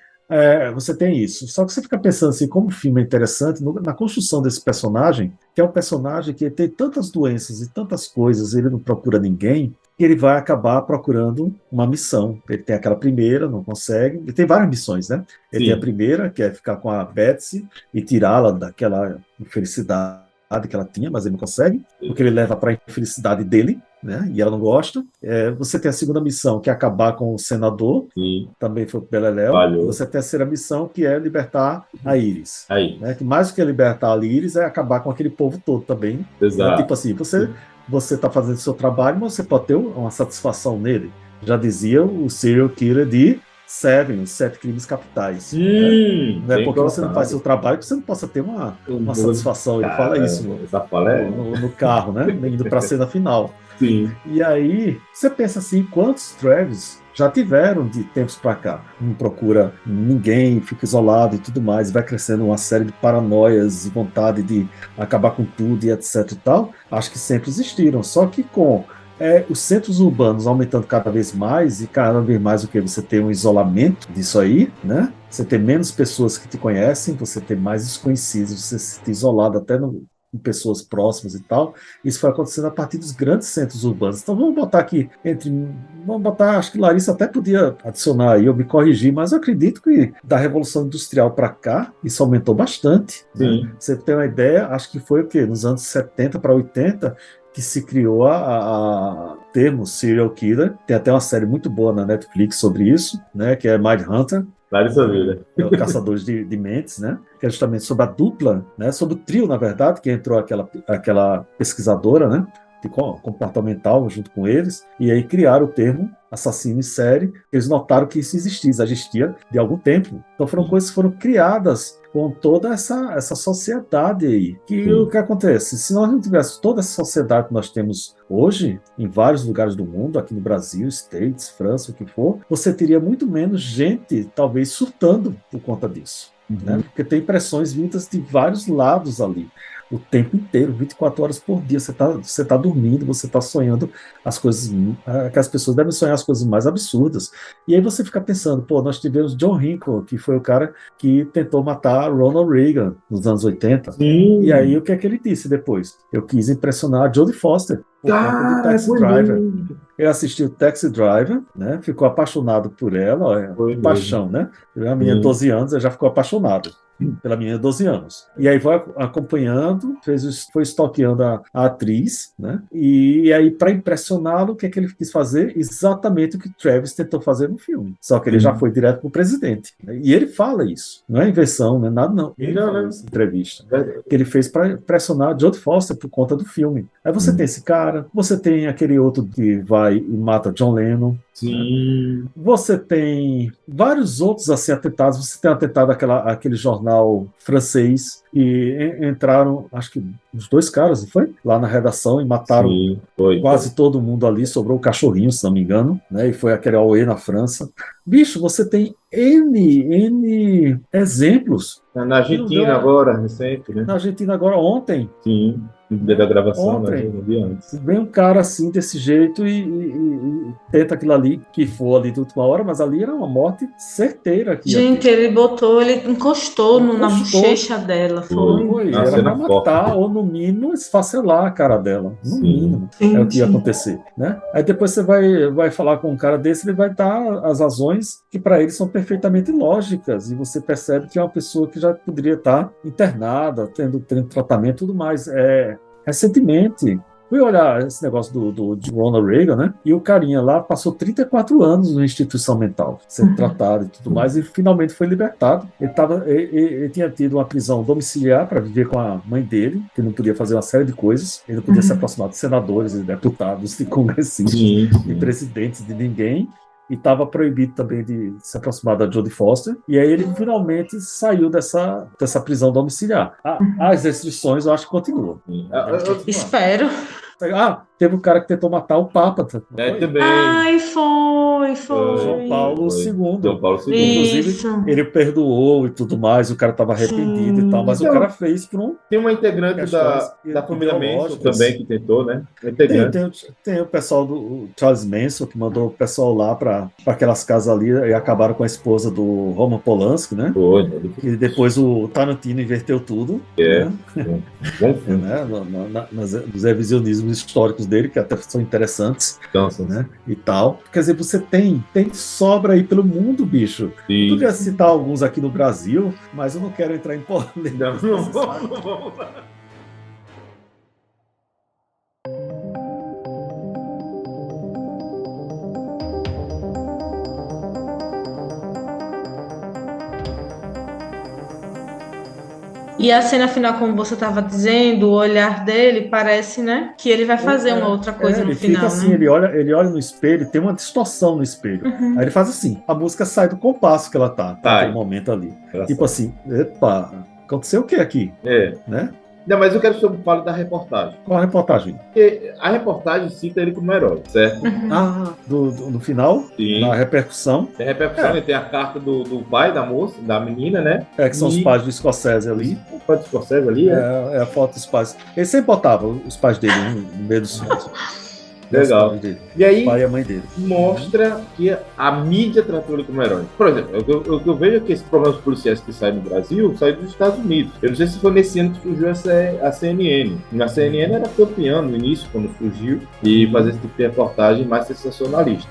Speaker 4: Você tem isso. Só que você fica pensando assim, como o filme é interessante, na construção desse personagem, que é um personagem que tem tantas doenças e tantas coisas, ele não procura ninguém, que ele vai acabar procurando uma missão. Ele tem aquela primeira, não consegue. Ele tem várias missões, né? Ele tem a primeira, que é ficar com a Betsy e tirá-la daquela infelicidade que ela tinha, mas ele não consegue, porque ele leva para a infelicidade dele, né? E ela não gosta. Você tem a segunda missão, que é acabar com o senador, também foi o Beleléu. Você tem a terceira missão, que é libertar a Iris. Né? Que mais do que libertar a Iris é acabar com aquele povo todo também.
Speaker 2: Exato.
Speaker 4: Tipo assim, você está fazendo o seu trabalho, mas você pode ter uma satisfação nele. Já dizia o serial killer de Seven, os 7 crimes capitais. Não é porque você não faz seu trabalho que você não possa ter uma satisfação. Ele fala isso no carro, né? Indo para a cena final.
Speaker 2: Sim.
Speaker 4: E aí, você pensa assim, quantos Travis já tiveram de tempos para cá? Não procura ninguém, fica isolado e tudo mais, vai crescendo uma série de paranoias e vontade de acabar com tudo e etc e tal. Acho que sempre existiram, só que com os centros urbanos aumentando cada vez mais e cada vez mais o que? Você tem um isolamento disso aí, né? Você tem menos pessoas que te conhecem, você tem mais desconhecidos, você se sente isolado até com pessoas próximas e tal. Isso foi acontecendo a partir dos grandes centros urbanos. Então vamos botar aqui acho que Larissa até podia adicionar aí, eu me corrigir, mas eu acredito que da Revolução Industrial para cá, isso aumentou bastante.
Speaker 2: Sim.
Speaker 4: Né? Você tem uma ideia, acho que foi o quê? Nos anos 70 para 80, que se criou a termo serial killer. Tem até uma série muito boa na Netflix sobre isso, né? Que é Mindhunter.
Speaker 2: Larissa Vila.
Speaker 4: É o Caçadores de Mentes, né? Que é justamente sobre a dupla, né? Sobre o trio, na verdade, que entrou aquela pesquisadora, né? De comportamental junto com eles, e aí criaram o termo assassino em série. Eles notaram que isso existia de algum tempo. Então foram coisas que foram criadas com toda essa sociedade aí. Que o que acontece? Se nós não tivéssemos toda essa sociedade que nós temos hoje, em vários lugares do mundo, aqui no Brasil, States, França, o que for, você teria muito menos gente, talvez, surtando por conta disso. Né? Porque tem pressões vindas de vários lados ali. O tempo inteiro, 24 horas por dia, você tá dormindo, você tá sonhando as coisas, que as pessoas devem sonhar as coisas mais absurdas. E aí você fica pensando, pô, nós tivemos John Hinckley, que foi o cara que tentou matar Ronald Reagan nos anos 80.
Speaker 2: Sim.
Speaker 4: E aí o que é que ele disse depois? Eu quis impressionar a Jodie Foster por conta do Taxi Driver. Ele assistiu Taxi Driver, né? Ficou apaixonado por ela, paixão, né? A menina de 12 anos, ele já ficou apaixonado pela menina de 12 anos. E aí foi acompanhando, foi stalkeando a atriz, né? E aí, para impressioná-lo, o que é que ele quis fazer? Exatamente o que Travis tentou fazer no filme. Só que ele já foi direto pro presidente. E ele fala isso. Não é invenção, não é nada, não. Ele fala nessa entrevista. Que ele fez para impressionar a Jodie Foster por conta do filme. Aí você tem esse cara, você tem aquele outro que vai e mata John Lennon.
Speaker 2: Sim.
Speaker 4: Você tem vários outros assim atentados. Você tem atentado aquele jornal francês e entraram, acho que os 2 caras, não foi? Lá na redação e mataram quase todo mundo ali. Sobrou o cachorrinho, se não me engano, né? E foi aquele auê na França. Bicho, você tem N exemplos.
Speaker 2: Na Argentina agora, recente, né?
Speaker 4: Na Argentina agora, ontem.
Speaker 2: Sim. Da gravação,
Speaker 4: ontem,
Speaker 2: né? Dia antes.
Speaker 4: Vem um cara assim, desse jeito, e tenta aquilo ali, que for ali de última hora, mas ali era uma morte certeira.
Speaker 3: Gente, ele encostou na bochecha dela.
Speaker 4: Foi. Era pra matar, ou no mínimo, esfacelar a cara dela. No mínimo.
Speaker 3: Sim,
Speaker 4: é o que ia acontecer, né? Aí depois você vai falar com um cara desse, ele vai dar as razões que para ele são perfeitamente lógicas, e você percebe que é uma pessoa que já poderia estar internada, tendo tratamento e tudo mais. Recentemente, fui olhar esse negócio de Ronald Reagan, né? E o carinha lá passou 34 anos na instituição mental, sendo tratado e tudo mais, e finalmente foi libertado. Ele tinha tido uma prisão domiciliar para viver com a mãe dele, que não podia fazer uma série de coisas, ele não podia se aproximar de senadores, de deputados, de congressistas, de presidentes, de ninguém. E estava proibido também de se aproximar da Jodie Foster. E aí ele finalmente saiu dessa prisão domiciliar. As restrições eu acho que continuam.
Speaker 3: Espero.
Speaker 4: Teve um cara que tentou matar o Papa.
Speaker 2: Também.
Speaker 3: Ai, foi.
Speaker 4: João Paulo II.
Speaker 2: João Paulo II.
Speaker 4: Inclusive, ele perdoou e tudo mais, o cara estava arrependido e tal, mas o cara fez por um...
Speaker 2: Tem uma integrante da família Manson também que tentou, né?
Speaker 4: Tem o pessoal do Charles Manson, que mandou o pessoal lá para aquelas casas ali e acabaram com a esposa do Roman Polanski, né? E depois o Tarantino inverteu tudo. Nos revisionismos históricos dele, que até são interessantes, né? E tal. Quer dizer, você tem sobra aí pelo mundo, bicho.
Speaker 2: Sim.
Speaker 4: Tu quer citar alguns aqui no Brasil, mas eu não quero entrar em polêmica.
Speaker 2: Não vamos.
Speaker 3: E a cena final, como você estava dizendo, o olhar dele parece, né, que ele vai fazer uma outra coisa no final,
Speaker 4: fica assim,
Speaker 3: né?
Speaker 4: Ele olha no espelho, tem uma distorção no espelho. Aí ele faz assim, a música sai do compasso que ela tá naquele momento ali. Tipo assim, epa, aconteceu o que aqui? Né?
Speaker 2: Não, mas eu quero que você fale da reportagem.
Speaker 4: Qual a reportagem?
Speaker 2: Porque a reportagem cita ele como herói, certo?
Speaker 4: No final?
Speaker 2: Sim.
Speaker 4: Na repercussão?
Speaker 2: Tem repercussão, ele tem a carta do pai da moça, da menina, né?
Speaker 4: Que são os pais do Scorsese ali.
Speaker 2: O pai do Scorsese ali,
Speaker 4: É a foto dos pais. Ele sempre botava os pais dele no meio dos sonhos.
Speaker 2: Legal.
Speaker 4: Dele.
Speaker 2: E aí,
Speaker 4: O pai e a mãe dele.
Speaker 2: mostra que a mídia tratou ele como herói. Por exemplo, o que eu vejo é que esses problemas policiais que saem no Brasil saem dos Estados Unidos. Eu não sei se foi nesse ano que surgiu a CNN. A CNN era campeã no início, quando surgiu, e fazer esse tipo de reportagem mais sensacionalista.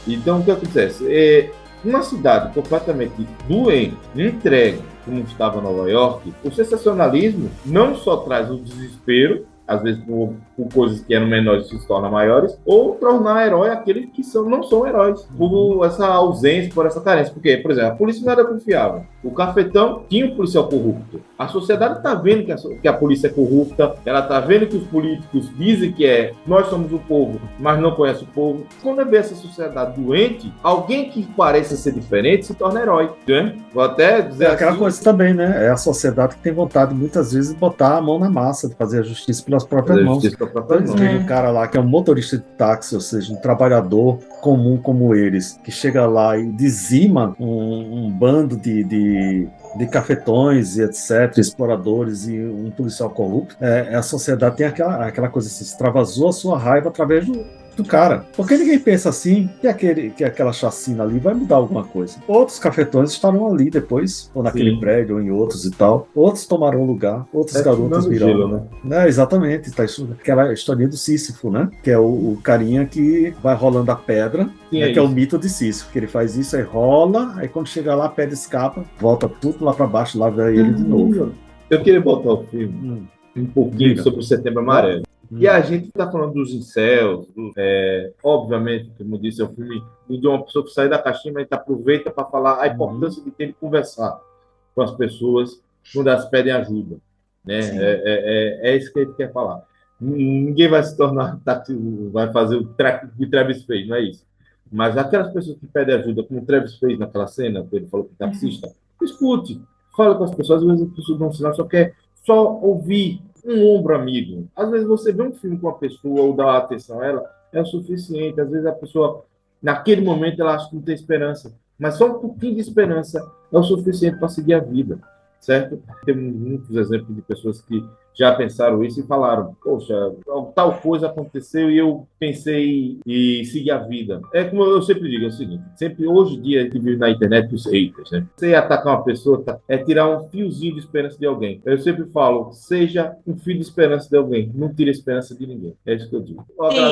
Speaker 2: Então, o que acontece? Uma cidade completamente doente, entregue, como estava Nova York, o sensacionalismo não só traz o desespero, às vezes por coisas que eram menores se tornam maiores, ou tornar herói aqueles que não são heróis, por essa ausência, por essa carência. Porque, por exemplo, a polícia não era confiável. O Cafetão tinha um policial corrupto. A sociedade está vendo que a polícia é corrupta, ela está vendo que os políticos dizem que nós somos o povo, mas não conhece o povo. Quando vê essa sociedade doente, alguém que pareça ser diferente se torna herói. Né? Vou até dizer
Speaker 4: aquela coisa também, né? É a sociedade que tem vontade, muitas vezes, de botar a mão na massa, de fazer a justiça pelas próprias mãos. Tem um cara lá que é um motorista de táxi, ou seja, um trabalhador comum como eles, que chega lá e dizima um bando de cafetões e etc., exploradores e um policial corrupto. A sociedade tem aquela coisa assim, extravasou a sua raiva através do cara. Porque ninguém pensa assim que aquela chacina ali vai mudar alguma coisa. Outros cafetões estarão ali depois, ou naquele prédio, ou em outros e tal. Outros tomarão lugar, outros garotos virão. Gelo, né? Exatamente. Tá aquela historinha do Sísifo, né? Que é o carinha que vai rolando a pedra, né? Que é o mito de Sísifo, que ele faz isso, aí rola, aí quando chega lá, a pedra escapa, volta tudo lá pra baixo, lá vem ele de novo.
Speaker 2: Eu queria botar o filme um pouquinho sobre o Setembro Amarelo. E a gente está falando dos incels, obviamente, como eu disse, é um filme de uma pessoa que sai da caixinha, mas aproveita para falar a importância de ter que conversar com as pessoas quando elas pedem ajuda. Né? É isso que a gente quer falar. Ninguém vai se tornar, vai fazer o que o Travis fez, não é isso. Mas aquelas pessoas que pedem ajuda, como o Travis fez naquela cena, que ele falou que o taxista, escute, fala com as pessoas, às vezes as pessoas dão um sinal, só ouvir um ombro amigo. Às vezes você vê um filme com uma pessoa ou dá atenção a ela, é o suficiente. Às vezes a pessoa, naquele momento, ela acha que não tem esperança. Mas só um pouquinho de esperança é o suficiente para seguir a vida, certo? Temos muitos exemplos de pessoas que já pensaram isso e falaram, poxa, tal coisa aconteceu e eu pensei em seguir a vida. É como eu sempre digo, é o seguinte, sempre hoje em dia a gente vive na internet os haters, né? Você atacar uma pessoa é tirar um fiozinho de esperança de alguém. Eu sempre falo, seja um fio de esperança de alguém, não tire a esperança de ninguém. É isso que eu digo.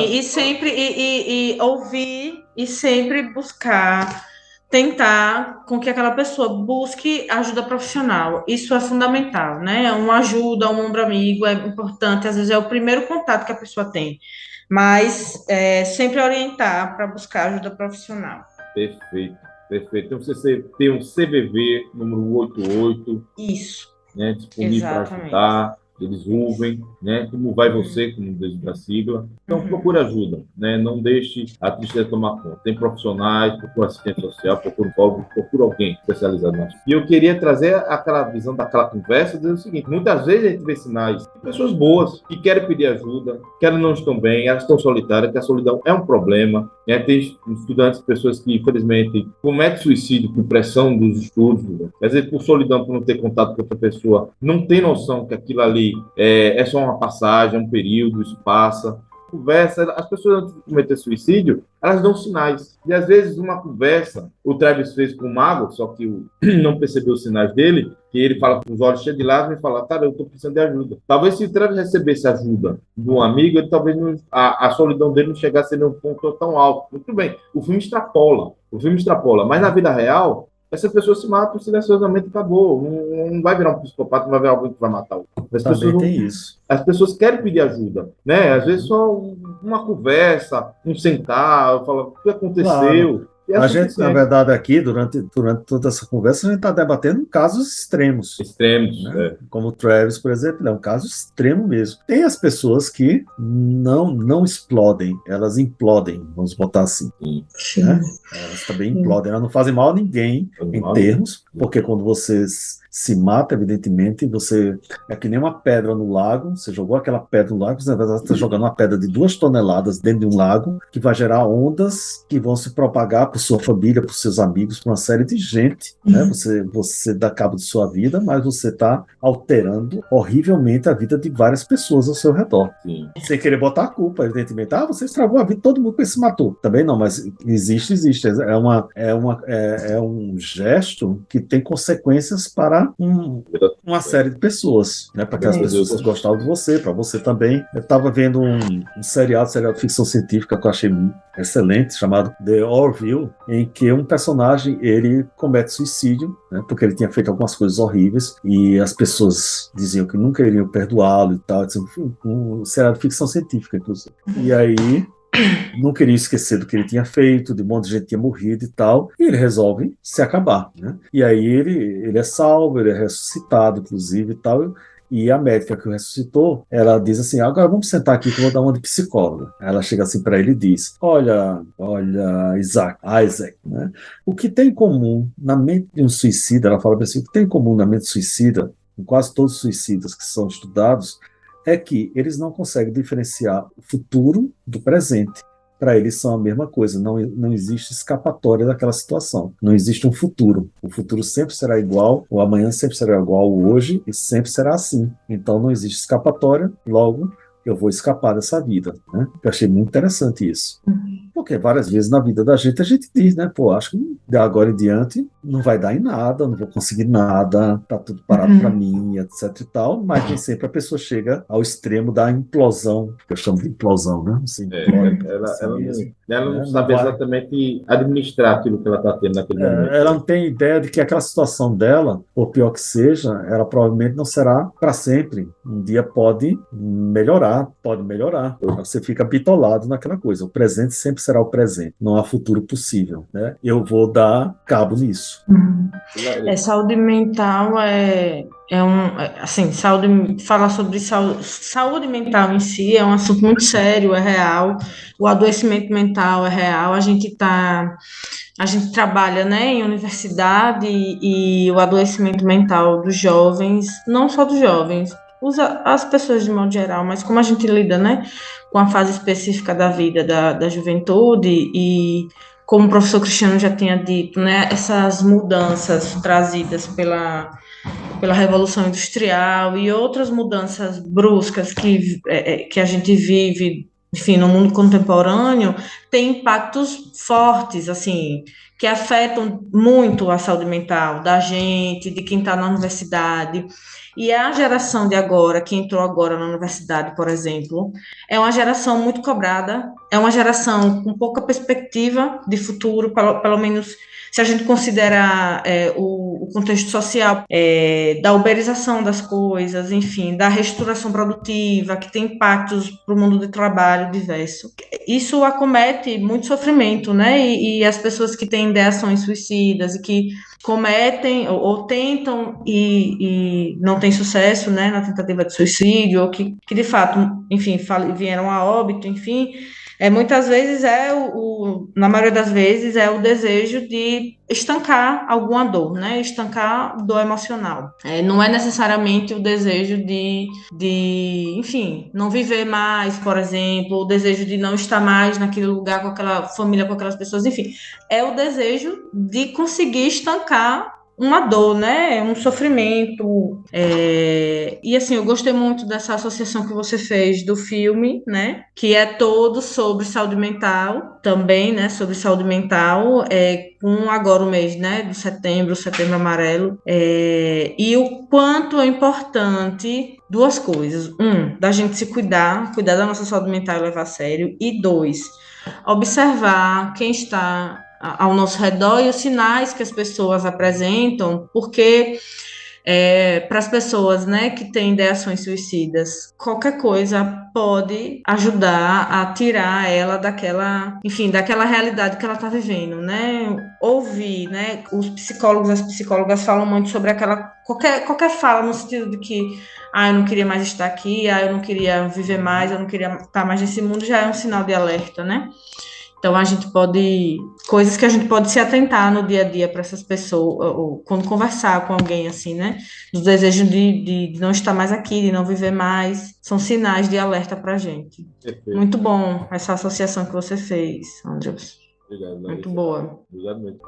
Speaker 3: E sempre ouvir e sempre buscar tentar com que aquela pessoa busque ajuda profissional. Isso é fundamental, né? Uma ajuda, um ombro amigo é importante, às vezes é o primeiro contato que a pessoa tem, mas sempre orientar para buscar ajuda profissional.
Speaker 2: Perfeito. Então você tem um CVV número 88.
Speaker 3: Isso.
Speaker 2: Né, disponível para ajudar. Eles ouvem, né? Como vai você, como diz da sigla. Então, procure ajuda, né? Não deixe a tristeza tomar conta. Tem profissionais, procura assistente social, procura alguém especializado nisso. E eu queria trazer aquela visão daquela conversa, dizendo o seguinte, muitas vezes a gente vê sinais de pessoas boas que querem pedir ajuda, que elas não estão bem, elas estão solitárias, que a solidão é um problema. Né? Tem estudantes, pessoas que, infelizmente, cometem suicídio por pressão dos estudos, né? Às vezes por solidão, por não ter contato com outra pessoa, não tem noção que aquilo ali é só uma passagem, um período, isso passa. Conversa, as pessoas antes de cometer suicídio, elas dão sinais. E às vezes uma conversa, o Travis fez com o Mago, só que não percebeu os sinais dele, que ele fala com os olhos cheios de lágrimas e fala, cara, eu estou precisando de ajuda. Talvez se o Travis recebesse ajuda de um amigo, ele talvez a solidão dele não chegasse a um ponto tão alto. Muito bem, o filme extrapola, mas na vida real, essa pessoa se mata silenciosamente e acabou. Não vai virar um psicopata, não vai virar alguém que vai matar o outro. As pessoas querem pedir ajuda, né? Às vezes só uma conversa, um sentar, falar o que aconteceu.
Speaker 4: Claro. A gente, na verdade, aqui, durante toda essa conversa, a gente está debatendo casos extremos. Né? Como o Travis, por exemplo, é um caso extremo mesmo. Tem as pessoas que não explodem, elas implodem, vamos botar assim. Né? Elas também implodem, elas não fazem mal a ninguém em termos, porque quando você se mata, evidentemente, você é que nem uma pedra no lago, você jogou aquela pedra no lago, você na verdade está jogando uma pedra de 2 toneladas dentro de um lago, que vai gerar ondas que vão se propagar por sua família, por seus amigos, por uma série de gente, né? Você dá cabo de sua vida, mas você está alterando horrivelmente a vida de várias pessoas ao seu redor.
Speaker 2: Sim.
Speaker 4: Sem querer botar a culpa, evidentemente. Você estragou a vida de todo mundo que se matou. Também não, mas existe. É um gesto que tem consequências para uma série de pessoas, né? Para aquelas pessoas gostavam de você, para você também. Eu estava vendo um seriado de ficção científica que eu achei excelente, chamado The Orville, em que um personagem, ele comete suicídio, né? Porque ele tinha feito algumas coisas horríveis e as pessoas diziam que nunca iriam perdoá-lo e tal. Um seriado de ficção científica, inclusive. E aí não queria esquecer do que ele tinha feito, de um monte de gente tinha morrido e tal, e ele resolve se acabar, né? E aí ele é salvo, ele é ressuscitado, inclusive, e tal, e a médica que o ressuscitou, ela diz assim, agora vamos sentar aqui que eu vou dar uma de psicóloga. Aí ela chega assim para ele e diz, olha, Isaac, né? O que tem em comum na mente de um suicida, ela fala assim, o que tem em comum na mente suicida, em quase todos os suicidas que são estudados, é que eles não conseguem diferenciar o futuro do presente. Para eles são a mesma coisa, não existe escapatória daquela situação. Não existe um futuro. O futuro sempre será igual, o amanhã sempre será igual ao hoje e sempre será assim. Então não existe escapatória, logo eu vou escapar dessa vida, né? Eu achei muito interessante isso. Porque várias vezes na vida da gente a gente diz, né? Pô, acho que de agora em diante não vai dar em nada, não vou conseguir nada, tá tudo parado para mim, etc e tal, mas nem sempre a pessoa chega ao extremo da implosão, que eu chamo de implosão, né? Assim,
Speaker 2: ela não sabe exatamente administrar aquilo que ela está tendo naquele momento.
Speaker 4: Ela não tem ideia de que aquela situação dela, por pior que seja, ela provavelmente não será para sempre. Um dia pode melhorar. Você fica bitolado naquela coisa. O presente sempre será o presente. Não há futuro possível, né? Eu vou dar cabo nisso.
Speaker 3: Saúde mental falar sobre saúde mental em si é um assunto muito sério, é real. O adoecimento mental é real. A gente trabalha, né, em universidade e o adoecimento mental dos jovens, não só dos jovens, as pessoas de modo geral, mas como a gente lida, né, com a fase específica da vida da juventude e como o professor Cristiano já tinha dito, né, essas mudanças trazidas pela Revolução Industrial e outras mudanças bruscas que a gente vive, enfim, no mundo contemporâneo, tem impactos fortes, assim, que afetam muito a saúde mental da gente, de quem está na universidade. E a geração de agora, que entrou agora na universidade, por exemplo, é uma geração muito cobrada, é uma geração com pouca perspectiva de futuro, pelo menos se a gente considerar o contexto social da uberização das coisas, enfim, da reestruturação produtiva, que tem impactos para o mundo do trabalho diverso. Isso acomete muito sofrimento, né? E as pessoas que têm ideações suicidas e que cometem ou tentam e não têm sucesso, né, na tentativa de suicídio, ou que de fato, enfim, vieram a óbito, enfim, muitas vezes na maioria das vezes é o desejo de estancar alguma dor, né? Estancar dor emocional. Não é necessariamente o desejo de, enfim, não viver mais, por exemplo, o desejo de não estar mais naquele lugar com aquela família, com aquelas pessoas, enfim. É o desejo de conseguir estancar uma dor, né? Um sofrimento. E assim, eu gostei muito dessa associação que você fez do filme, né? Que é todo sobre saúde mental, também, né? Sobre saúde mental, com agora o mês, né? De setembro amarelo. E o quanto é importante duas coisas. Da gente se cuidar da nossa saúde mental e levar a sério. E 2, observar quem está ao nosso redor e os sinais que as pessoas apresentam, porque para as pessoas, né, que têm ideações suicidas, qualquer coisa pode ajudar a tirar ela daquela, enfim, daquela realidade que ela está vivendo, né? Ouvir, né? Os psicólogos, as psicólogas falam muito sobre qualquer fala no sentido de que eu não queria mais estar aqui, eu não queria viver mais, eu não queria estar mais nesse mundo, já é um sinal de alerta, né? Então, a gente pode, coisas que a gente pode se atentar no dia a dia para essas pessoas, ou quando conversar com alguém, assim, né? Do desejo de não estar mais aqui, de não viver mais, são sinais de alerta para a gente.
Speaker 2: Perfeito.
Speaker 3: Muito bom essa associação que você fez, Andrews.
Speaker 2: Obrigado,
Speaker 3: Muito
Speaker 2: Larissa.
Speaker 3: boa.
Speaker 2: Obrigado mesmo.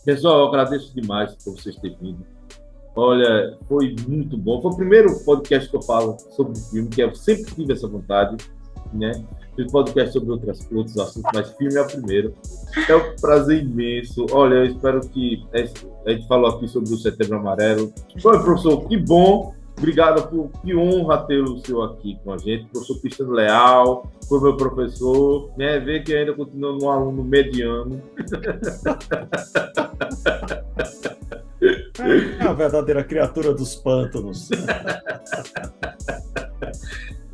Speaker 2: Pessoal, eu agradeço demais por vocês terem vindo. Olha, foi muito bom. Foi o primeiro podcast que eu falo sobre filme, que eu sempre tive essa vontade, né? Fiz podcast sobre outros assuntos, mas filme é o primeiro. É um prazer imenso. Olha, eu espero que... A gente falou aqui sobre o Setembro Amarelo. Foi, professor, que bom. Obrigado, que honra ter o senhor aqui com a gente. Professor Cristiano Leal, foi meu professor, né? Ver que ainda continua um aluno mediano.
Speaker 4: É a verdadeira criatura dos pântanos.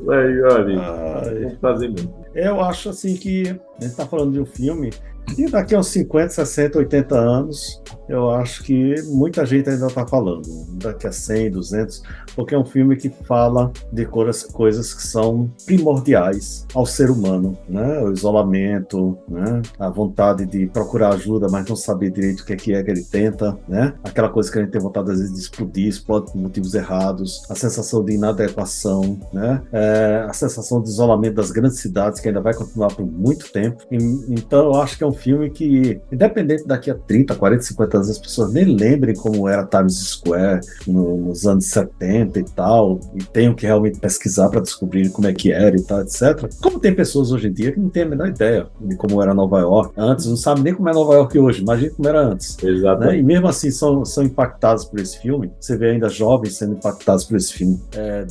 Speaker 2: Aí, olha, é um prazer mesmo.
Speaker 4: Eu acho assim que a gente está falando de um filme e daqui a uns 50, 60, 80 anos, eu acho que muita gente ainda está falando. Daqui a 100, 200, porque é um filme que fala de coisas que são primordiais ao ser humano, né? O isolamento, né? A vontade de procurar ajuda, mas não saber direito o que é que ele tenta, né? Aquela coisa que a gente tem vontade às vezes de explodir, explode por motivos errados, a sensação de inadequação, né? A sensação de isolamento das grandes cidades, que ainda vai continuar por muito tempo. Então eu acho que é um filme que, independente daqui a 30, 40, 50 anos, as pessoas nem lembrem como era Times Square nos anos 70 e tal, e tenham que realmente pesquisar para descobrir como é que era e tal, etc. Como tem pessoas hoje em dia que não têm a menor ideia de como era Nova York antes, não sabem nem como é Nova York hoje, imagina como era antes.
Speaker 2: Exatamente.
Speaker 4: Né? E mesmo assim são impactados por esse filme. Você vê ainda jovens sendo impactados por esse filme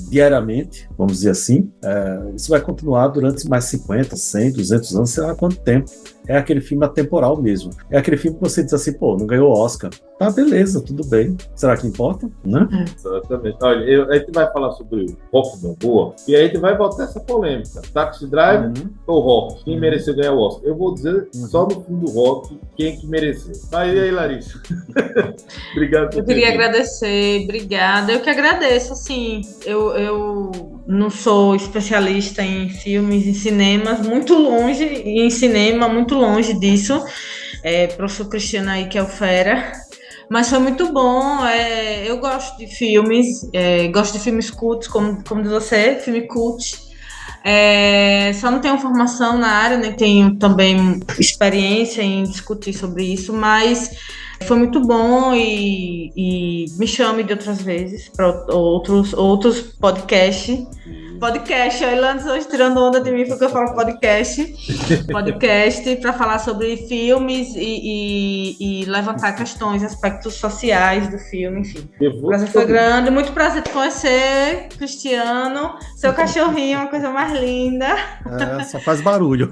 Speaker 4: diariamente, vamos dizer assim. Isso vai continuar durante mais 50, 100, 200 anos, sei lá quanto tempo. É aquele filme atemporal mesmo. É aquele filme que você diz assim, pô, não ganhou Oscar. Tá, beleza, tudo bem. Será que importa? Né?
Speaker 2: Exatamente. Olha, a gente vai falar sobre o Rock Balboa e aí a gente vai voltar essa polêmica. Taxi Driver ou Rock? Quem mereceu ganhar o Oscar? Eu vou dizer só no fim do Rock quem que mereceu. Mas e aí, Larissa? Obrigado por
Speaker 3: Eu queria agradecer, obrigada. Eu que agradeço, assim, eu não sou especialista em filmes, em cinemas, muito longe, em cinema, muito longe disso. Professor Cristiano aí, que é o fera. Mas foi muito bom, eu gosto de filmes, gosto de filmes cultos, como diz você, filme cult. Só não tenho formação na área, nem tenho também experiência em discutir sobre isso, mas foi muito bom e me chame de outras vezes para outros podcasts. Podcast, a Ilandes hoje tirando onda de mim porque eu falo podcast para falar sobre filmes e levantar questões, aspectos sociais do filme, enfim. O prazer foi grande, muito prazer te conhecer, Cristiano, seu cachorrinho é uma coisa mais linda.
Speaker 4: Só faz barulho.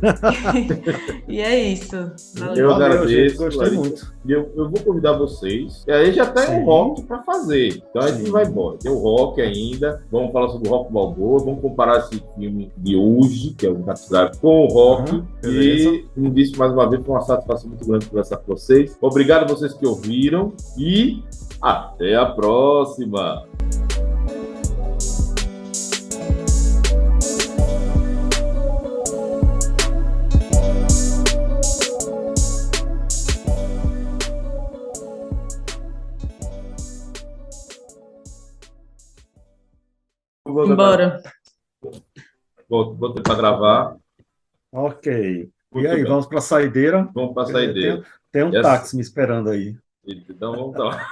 Speaker 3: E é isso.
Speaker 2: Valeu. Eu agradeço,
Speaker 4: gostei muito.
Speaker 2: Eu vou convidar vocês, e aí já tem um rock para fazer, então a gente vai embora, tem o rock ainda, vamos falar sobre o Rock Balboa, vamos comparar esse filme de hoje, que é o Taxi Driver, com o rock, e como disse mais uma vez, foi uma satisfação muito grande conversar com vocês. Obrigado a vocês que ouviram e até a próxima!
Speaker 3: Embora.
Speaker 2: Botei para gravar.
Speaker 4: Ok. E aí, vamos para a saideira?
Speaker 2: Vamos para a saideira.
Speaker 4: Tem um táxi me esperando aí.
Speaker 2: Então vamos lá.